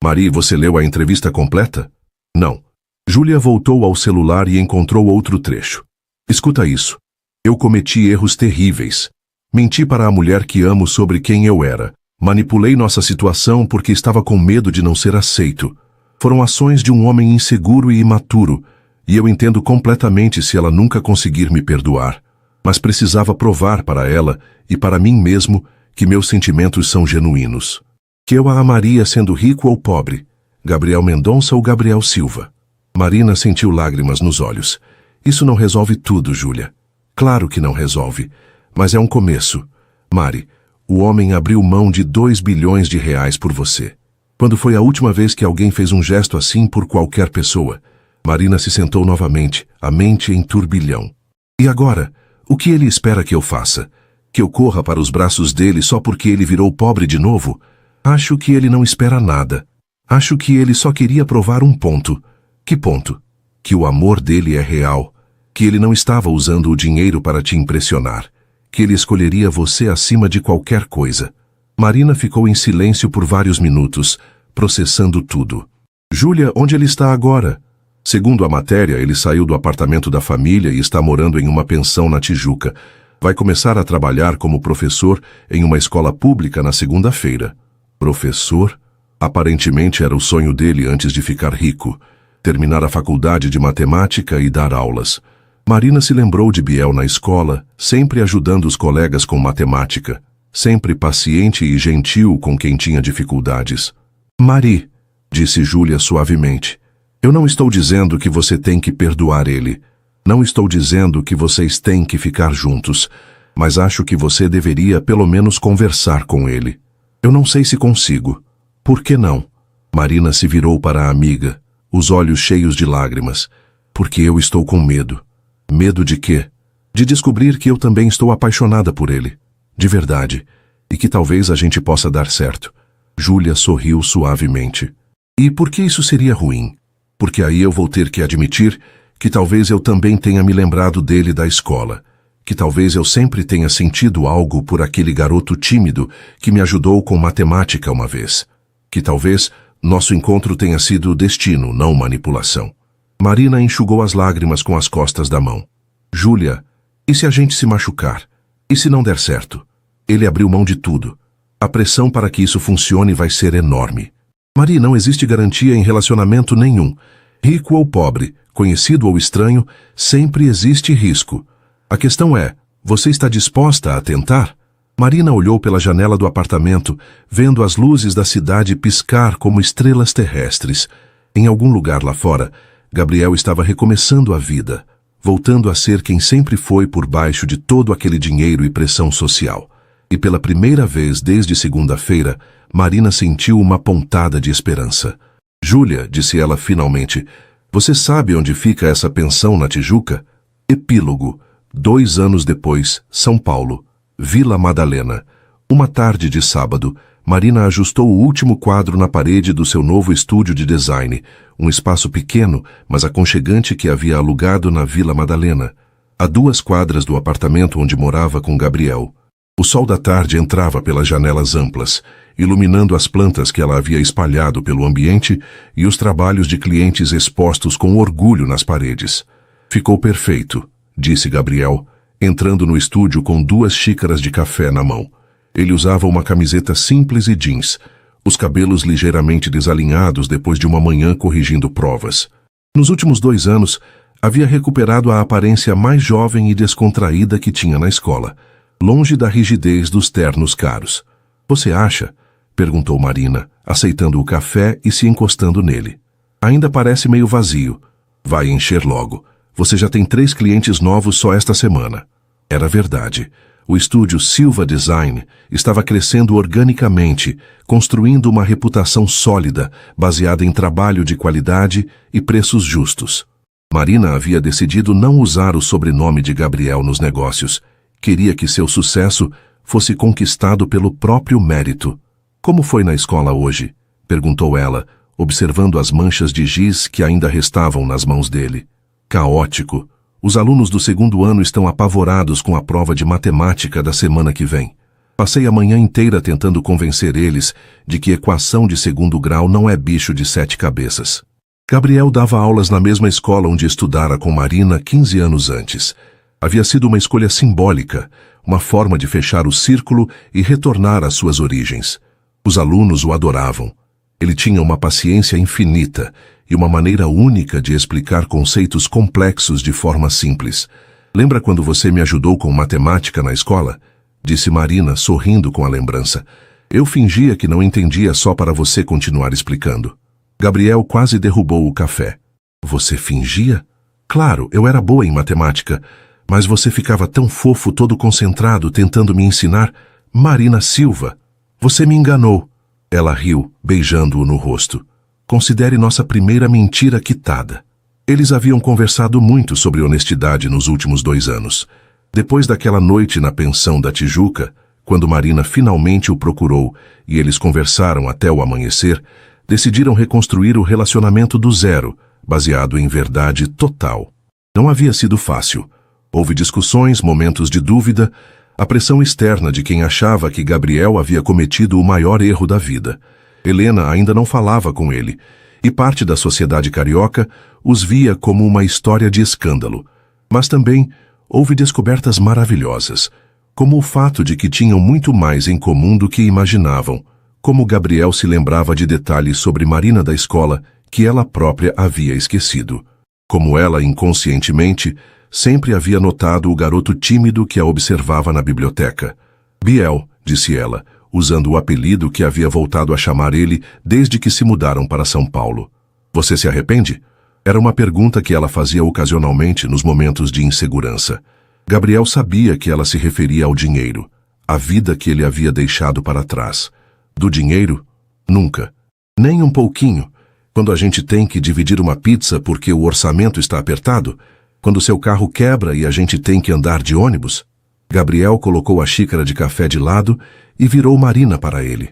Mari, você leu a entrevista completa? Não. Júlia voltou ao celular e encontrou outro trecho. Escuta isso. Eu cometi erros terríveis. Menti para a mulher que amo sobre quem eu era. Manipulei nossa situação porque estava com medo de não ser aceito. Foram ações de um homem inseguro e imaturo, e eu entendo completamente se ela nunca conseguir me perdoar. Mas precisava provar para ela e para mim mesmo que meus sentimentos são genuínos. Que eu a amaria sendo rico ou pobre, Gabriel Mendonça ou Gabriel Silva. Marina sentiu lágrimas nos olhos. Isso não resolve tudo, Júlia. Claro que não resolve, mas é um começo. Mari, o homem abriu mão de 2 bilhões de reais por você. Quando foi a última vez que alguém fez um gesto assim por qualquer pessoa? Marina se sentou novamente, a mente em turbilhão. E agora, o que ele espera que eu faça? Que eu corra para os braços dele só porque ele virou pobre de novo? Acho que ele não espera nada. Acho que ele só queria provar um ponto. Que ponto? Que o amor dele é real. Que ele não estava usando o dinheiro para te impressionar. Que ele escolheria você acima de qualquer coisa. Marina ficou em silêncio por vários minutos, processando tudo. Júlia, onde ele está agora? Segundo a matéria, ele saiu do apartamento da família e está morando em uma pensão na Tijuca. Vai começar a trabalhar como professor em uma escola pública na segunda-feira. Professor? Aparentemente era o sonho dele antes de ficar rico. Terminar a faculdade de matemática e dar aulas. Marina se lembrou de Biel na escola, sempre ajudando os colegas com matemática. Sempre paciente e gentil com quem tinha dificuldades. Mari, disse Júlia suavemente, eu não estou dizendo que você tem que perdoar ele. Não estou dizendo que vocês têm que ficar juntos, mas acho que você deveria pelo menos conversar com ele. Eu não sei se consigo. Por que não? Marina se virou para a amiga, os olhos cheios de lágrimas. Porque eu estou com medo. Medo de quê? De descobrir que eu também estou apaixonada por ele. De verdade, e que talvez a gente possa dar certo. Júlia sorriu suavemente. E por que isso seria ruim? Porque aí eu vou ter que admitir que talvez eu também tenha me lembrado dele da escola. Que talvez eu sempre tenha sentido algo por aquele garoto tímido que me ajudou com matemática uma vez. Que talvez nosso encontro tenha sido destino, não manipulação. Marina enxugou as lágrimas com as costas da mão. Júlia, e se a gente se machucar? E se não der certo? Ele abriu mão de tudo. A pressão para que isso funcione vai ser enorme. Marie, não existe garantia em relacionamento nenhum. Rico ou pobre, conhecido ou estranho, sempre existe risco. A questão é, você está disposta a tentar? Marina olhou pela janela do apartamento, vendo as luzes da cidade piscar como estrelas terrestres. Em algum lugar lá fora, Gabriel estava recomeçando a vida, voltando a ser quem sempre foi por baixo de todo aquele dinheiro e pressão social. E pela primeira vez desde segunda-feira, Marina sentiu uma pontada de esperança. Júlia, disse ela finalmente, você sabe onde fica essa pensão na Tijuca? Epílogo. 2 anos depois, São Paulo. Vila Madalena. Uma tarde de sábado, Marina ajustou o último quadro na parede do seu novo estúdio de design, um espaço pequeno, mas aconchegante que havia alugado na Vila Madalena, a 2 quadras do apartamento onde morava com Gabriel. O sol da tarde entrava pelas janelas amplas, iluminando as plantas que ela havia espalhado pelo ambiente e os trabalhos de clientes expostos com orgulho nas paredes. Ficou perfeito, disse Gabriel, entrando no estúdio com 2 xícaras de café na mão. Ele usava uma camiseta simples e jeans, os cabelos ligeiramente desalinhados depois de uma manhã corrigindo provas. Nos últimos 2 anos, havia recuperado a aparência mais jovem e descontraída que tinha na escola, longe da rigidez dos ternos caros. Você acha? Perguntou Marina, aceitando o café e se encostando nele. Ainda parece meio vazio. Vai encher logo. Você já tem 3 clientes novos só esta semana. Era verdade. O estúdio Silva Design estava crescendo organicamente, construindo uma reputação sólida, baseada em trabalho de qualidade e preços justos. Marina havia decidido não usar o sobrenome de Gabriel nos negócios. Queria que seu sucesso fosse conquistado pelo próprio mérito. Como foi na escola hoje? Perguntou ela, observando as manchas de giz que ainda restavam nas mãos dele. Caótico. Os alunos do 2º ano estão apavorados com a prova de matemática da semana que vem. Passei a manhã inteira tentando convencer eles de que equação de 2º grau não é bicho de 7 cabeças. Gabriel dava aulas na mesma escola onde estudara com Marina 15 anos antes. Havia sido uma escolha simbólica, uma forma de fechar o círculo e retornar às suas origens. Os alunos o adoravam. Ele tinha uma paciência infinita e uma maneira única de explicar conceitos complexos de forma simples. Lembra quando você me ajudou com matemática na escola? Disse Marina, sorrindo com a lembrança. Eu fingia que não entendia só para você continuar explicando. Gabriel quase derrubou o café. Você fingia? Claro, eu era boa em matemática, mas você ficava tão fofo, todo concentrado, tentando me ensinar. Marina Silva, você me enganou. Ela riu, beijando-o no rosto. Considere nossa primeira mentira quitada. Eles haviam conversado muito sobre honestidade nos últimos 2 anos. Depois daquela noite na pensão da Tijuca, quando Marina finalmente o procurou e eles conversaram até o amanhecer, decidiram reconstruir o relacionamento do zero, baseado em verdade total. Não havia sido fácil. Houve discussões, momentos de dúvida, a pressão externa de quem achava que Gabriel havia cometido o maior erro da vida. Helena ainda não falava com ele, e parte da sociedade carioca os via como uma história de escândalo. Mas também houve descobertas maravilhosas, como o fato de que tinham muito mais em comum do que imaginavam, como Gabriel se lembrava de detalhes sobre Marina da escola que ela própria havia esquecido. Como ela, inconscientemente, sempre havia notado o garoto tímido que a observava na biblioteca. Biel, disse ela, usando o apelido que havia voltado a chamar ele desde que se mudaram para São Paulo. Você se arrepende? Era uma pergunta que ela fazia ocasionalmente nos momentos de insegurança. Gabriel sabia que ela se referia ao dinheiro, à vida que ele havia deixado para trás. Do dinheiro? Nunca. Nem um pouquinho. Quando a gente tem que dividir uma pizza porque o orçamento está apertado? Quando seu carro quebra e a gente tem que andar de ônibus? Gabriel colocou a xícara de café de lado e virou Marina para ele.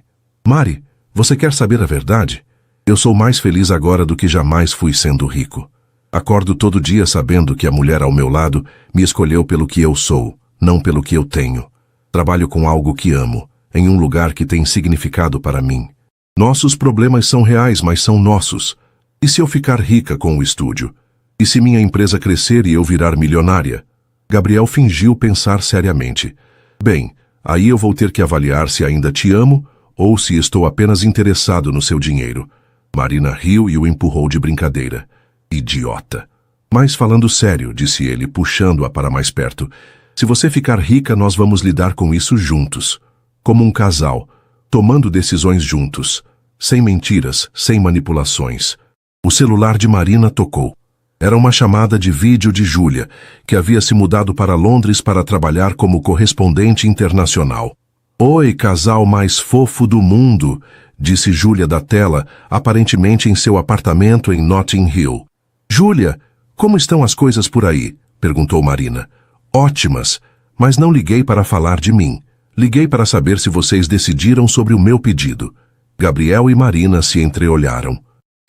Mari, você quer saber a verdade? Eu sou mais feliz agora do que jamais fui sendo rico. Acordo todo dia sabendo que a mulher ao meu lado me escolheu pelo que eu sou, não pelo que eu tenho. Trabalho com algo que amo, em um lugar que tem significado para mim. Nossos problemas são reais, mas são nossos. E se eu ficar rica com o estúdio? E se minha empresa crescer e eu virar milionária? Gabriel fingiu pensar seriamente. Bem, Aí eu vou ter que avaliar se ainda te amo ou se estou apenas interessado no seu dinheiro. Marina riu e o empurrou de brincadeira. Idiota. Mas falando sério, disse ele, puxando-a para mais perto. Se você ficar rica, nós vamos lidar com isso juntos. Como um casal, tomando decisões juntos. Sem mentiras, sem manipulações. O celular de Marina tocou. Era uma chamada de vídeo de Júlia, que havia se mudado para Londres para trabalhar como correspondente internacional. Oi, casal mais fofo do mundo, disse Júlia da tela, aparentemente em seu apartamento em Notting Hill. Júlia, como estão as coisas por aí? Perguntou Marina. Ótimas, mas não liguei para falar de mim. Liguei para saber se vocês decidiram sobre o meu pedido. Gabriel e Marina se entreolharam.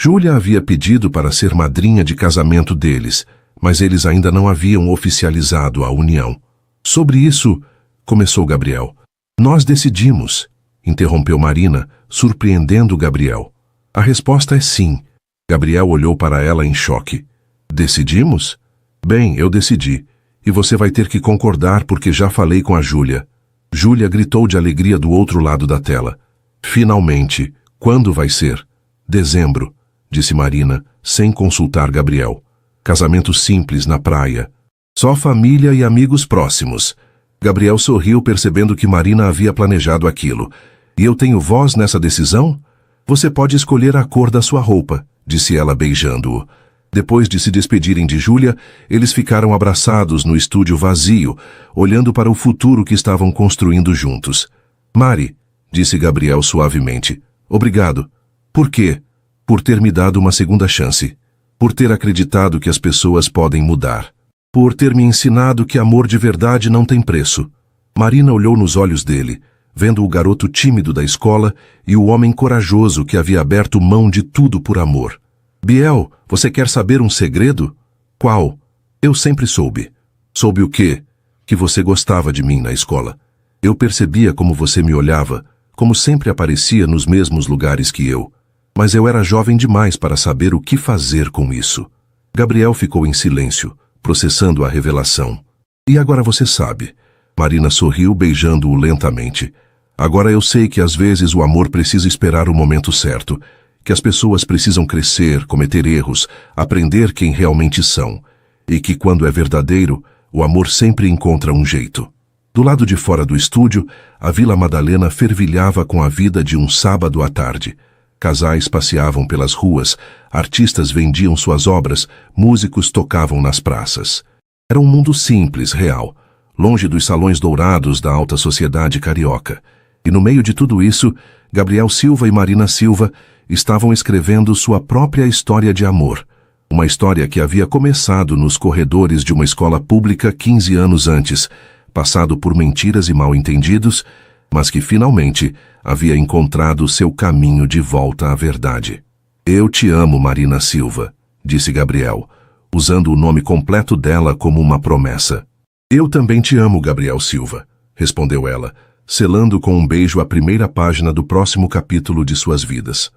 Júlia havia pedido para ser madrinha de casamento deles, mas eles ainda não haviam oficializado a união. Sobre isso, começou Gabriel. Nós decidimos, interrompeu Marina, surpreendendo Gabriel. A resposta é sim. Gabriel olhou para ela em choque. Decidimos? Bem, eu decidi. E você vai ter que concordar porque já falei com a Júlia. Júlia gritou de alegria do outro lado da tela. Finalmente, quando vai ser? Dezembro, disse Marina, sem consultar Gabriel. Casamento simples na praia. Só família e amigos próximos. Gabriel sorriu percebendo que Marina havia planejado aquilo. E eu tenho voz nessa decisão? Você pode escolher a cor da sua roupa, disse ela beijando-o. Depois de se despedirem de Júlia, eles ficaram abraçados no estúdio vazio, olhando para o futuro que estavam construindo juntos. Mari, disse Gabriel suavemente, obrigado. Por quê? Por ter me dado uma segunda chance. Por ter acreditado que as pessoas podem mudar. Por ter me ensinado que amor de verdade não tem preço. Marina olhou nos olhos dele, vendo o garoto tímido da escola e o homem corajoso que havia aberto mão de tudo por amor. Biel, você quer saber um segredo? Qual? Eu sempre soube. Soube o quê? Que você gostava de mim na escola. Eu percebia como você me olhava, como sempre aparecia nos mesmos lugares que eu. Mas eu era jovem demais para saber o que fazer com isso. Gabriel ficou em silêncio, processando a revelação. E agora você sabe. Marina sorriu, beijando-o lentamente. Agora eu sei que às vezes o amor precisa esperar o momento certo, que as pessoas precisam crescer, cometer erros, aprender quem realmente são, e que quando é verdadeiro, o amor sempre encontra um jeito. Do lado de fora do estúdio, a Vila Madalena fervilhava com a vida de um sábado à tarde. Casais passeavam pelas ruas, artistas vendiam suas obras, músicos tocavam nas praças. Era um mundo simples, real, longe dos salões dourados da alta sociedade carioca. E no meio de tudo isso, Gabriel Silva e Marina Silva estavam escrevendo sua própria história de amor. Uma história que havia começado nos corredores de uma escola pública 15 anos antes, passado por mentiras e mal-entendidos, mas que finalmente havia encontrado seu caminho de volta à verdade. Eu te amo, Marina Silva, disse Gabriel, usando o nome completo dela como uma promessa. Eu também te amo, Gabriel Silva, respondeu ela, selando com um beijo a primeira página do próximo capítulo de suas vidas.